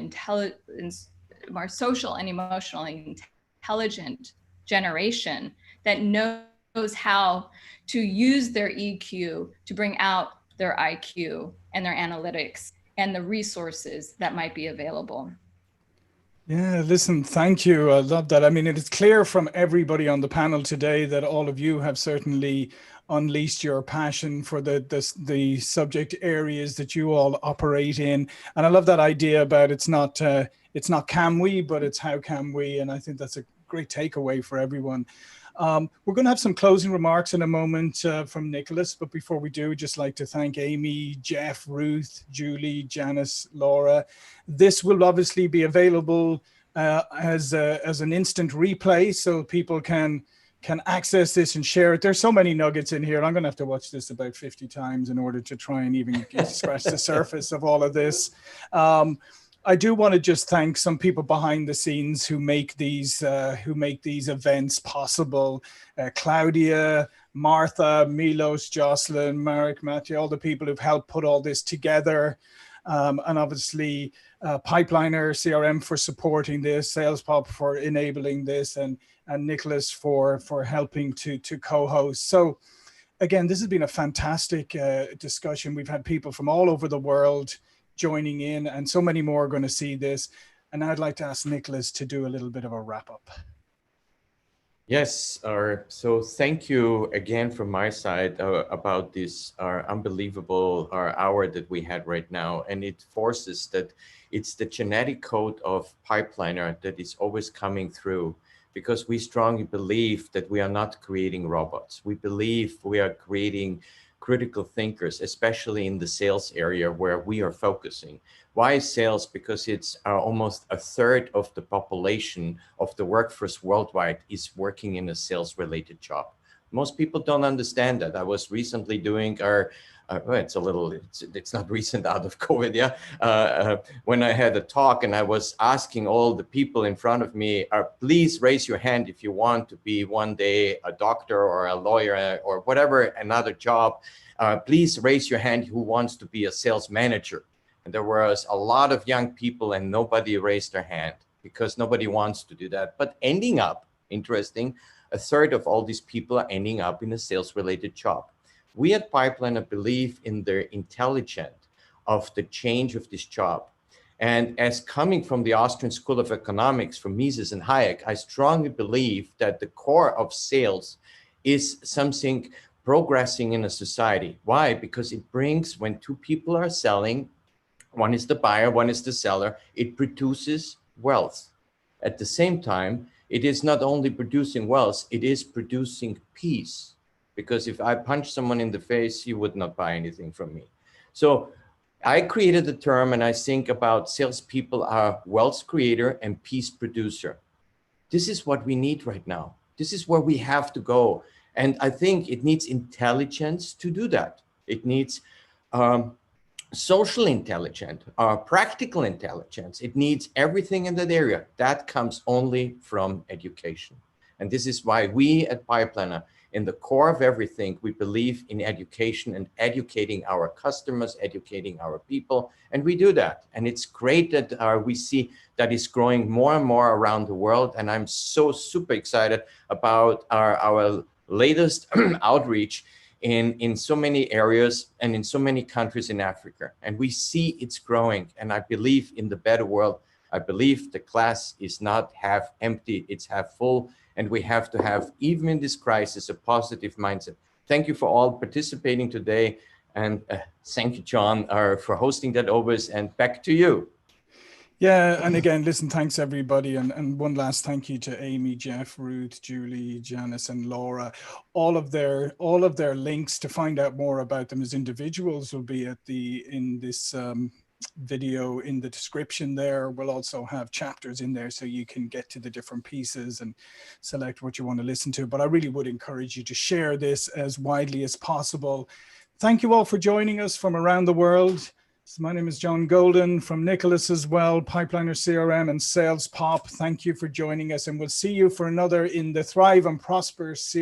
emotionally intelligent generation that knows how to use their EQ to bring out their IQ and their analytics and the resources that might be available? Yeah, listen, thank you. I love that. I mean, it is clear from everybody on the panel today that all of you have certainly unleashed your passion for the subject areas that you all operate in. And I love that idea about it's not can we, but it's how can we. And I think that's a great takeaway for everyone. We're going to have some closing remarks in a moment from Nicholas, but before we do, just like to thank Amy, Jeff, Ruth, Julie, Janice, Laura. This will obviously be available as an instant replay, so people can access this and share it. There's so many nuggets in here. I'm going to have to watch this about 50 times in order to try and even scratch the surface of all of this. I do want to just thank some people behind the scenes who make these events possible. Claudia, Martha, Milos, Jocelyn, Marek, Matthew, all the people who've helped put all this together. And obviously Pipeliner CRM for supporting this, SalesPop for enabling this, and Nicholas for helping to co-host. So again, this has been a fantastic discussion. We've had people from all over the world joining in, and so many more are going to see this. And I'd like to ask Nicholas to do a little bit of a wrap up. Yes, so thank you again from my side about this unbelievable hour that we had right now. And it forces that it's the genetic code of Pipeliner that is always coming through, because we strongly believe that we are not creating robots. We believe we are creating critical thinkers, especially in the sales area where we are focusing. Why sales? Because it's almost a third of the population of the workforce worldwide is working in a sales-related job. Most people don't understand that. I was recently doing it's not recent out of COVID, yeah. When I had a talk and I was asking all the people in front of me, please raise your hand if you want to be one day a doctor or a lawyer or whatever, another job. Please raise your hand who wants to be a sales manager. And there was a lot of young people and nobody raised their hand because nobody wants to do that. But ending up, interesting, a third of all these people are ending up in a sales-related job. We at Pipeliner believe in the intelligence of the change of this job. And as coming from the Austrian School of Economics, from Mises and Hayek, I strongly believe that the core of sales is something progressing in a society. Why? Because it brings, when two people are selling, one is the buyer, one is the seller, it produces wealth. At the same time, it is not only producing wealth, it is producing peace. Because if I punch someone in the face, you would not buy anything from me. So I created the term, and I think about salespeople are wealth creator and peace producer. This is what we need right now. This is where we have to go. And I think it needs intelligence to do that. It needs social intelligence, practical intelligence. It needs everything in that area. That comes only from education. And this is why we at Pipeliner, in the core of everything, we believe in education and educating our customers, educating our people, and we do that. And it's great that we see that is growing more and more around the world. And I'm so super excited about our latest outreach in so many areas and in so many countries in Africa. And we see it's growing. And I believe in the better world. I believe the glass is not half empty, it's half full. And we have to have, even in this crisis, a positive mindset. Thank you for all participating today. And thank you, John, for hosting that always. And back to you. Yeah, and again, listen, thanks everybody. And one last thank you to Amy, Jeff, Ruth, Julie, Janice, and Laura. All of their links to find out more about them as individuals will be in this video in the description there. We'll also have chapters in there so you can get to the different pieces and select what you want to listen to. But I really would encourage you to share this as widely as possible. Thank you all for joining us from around the world. So my name is John Golden, from Nicholas as well, Pipeliner CRM and SalesPop. Thank you for joining us, and we'll see you for another in the Thrive and Prosper series.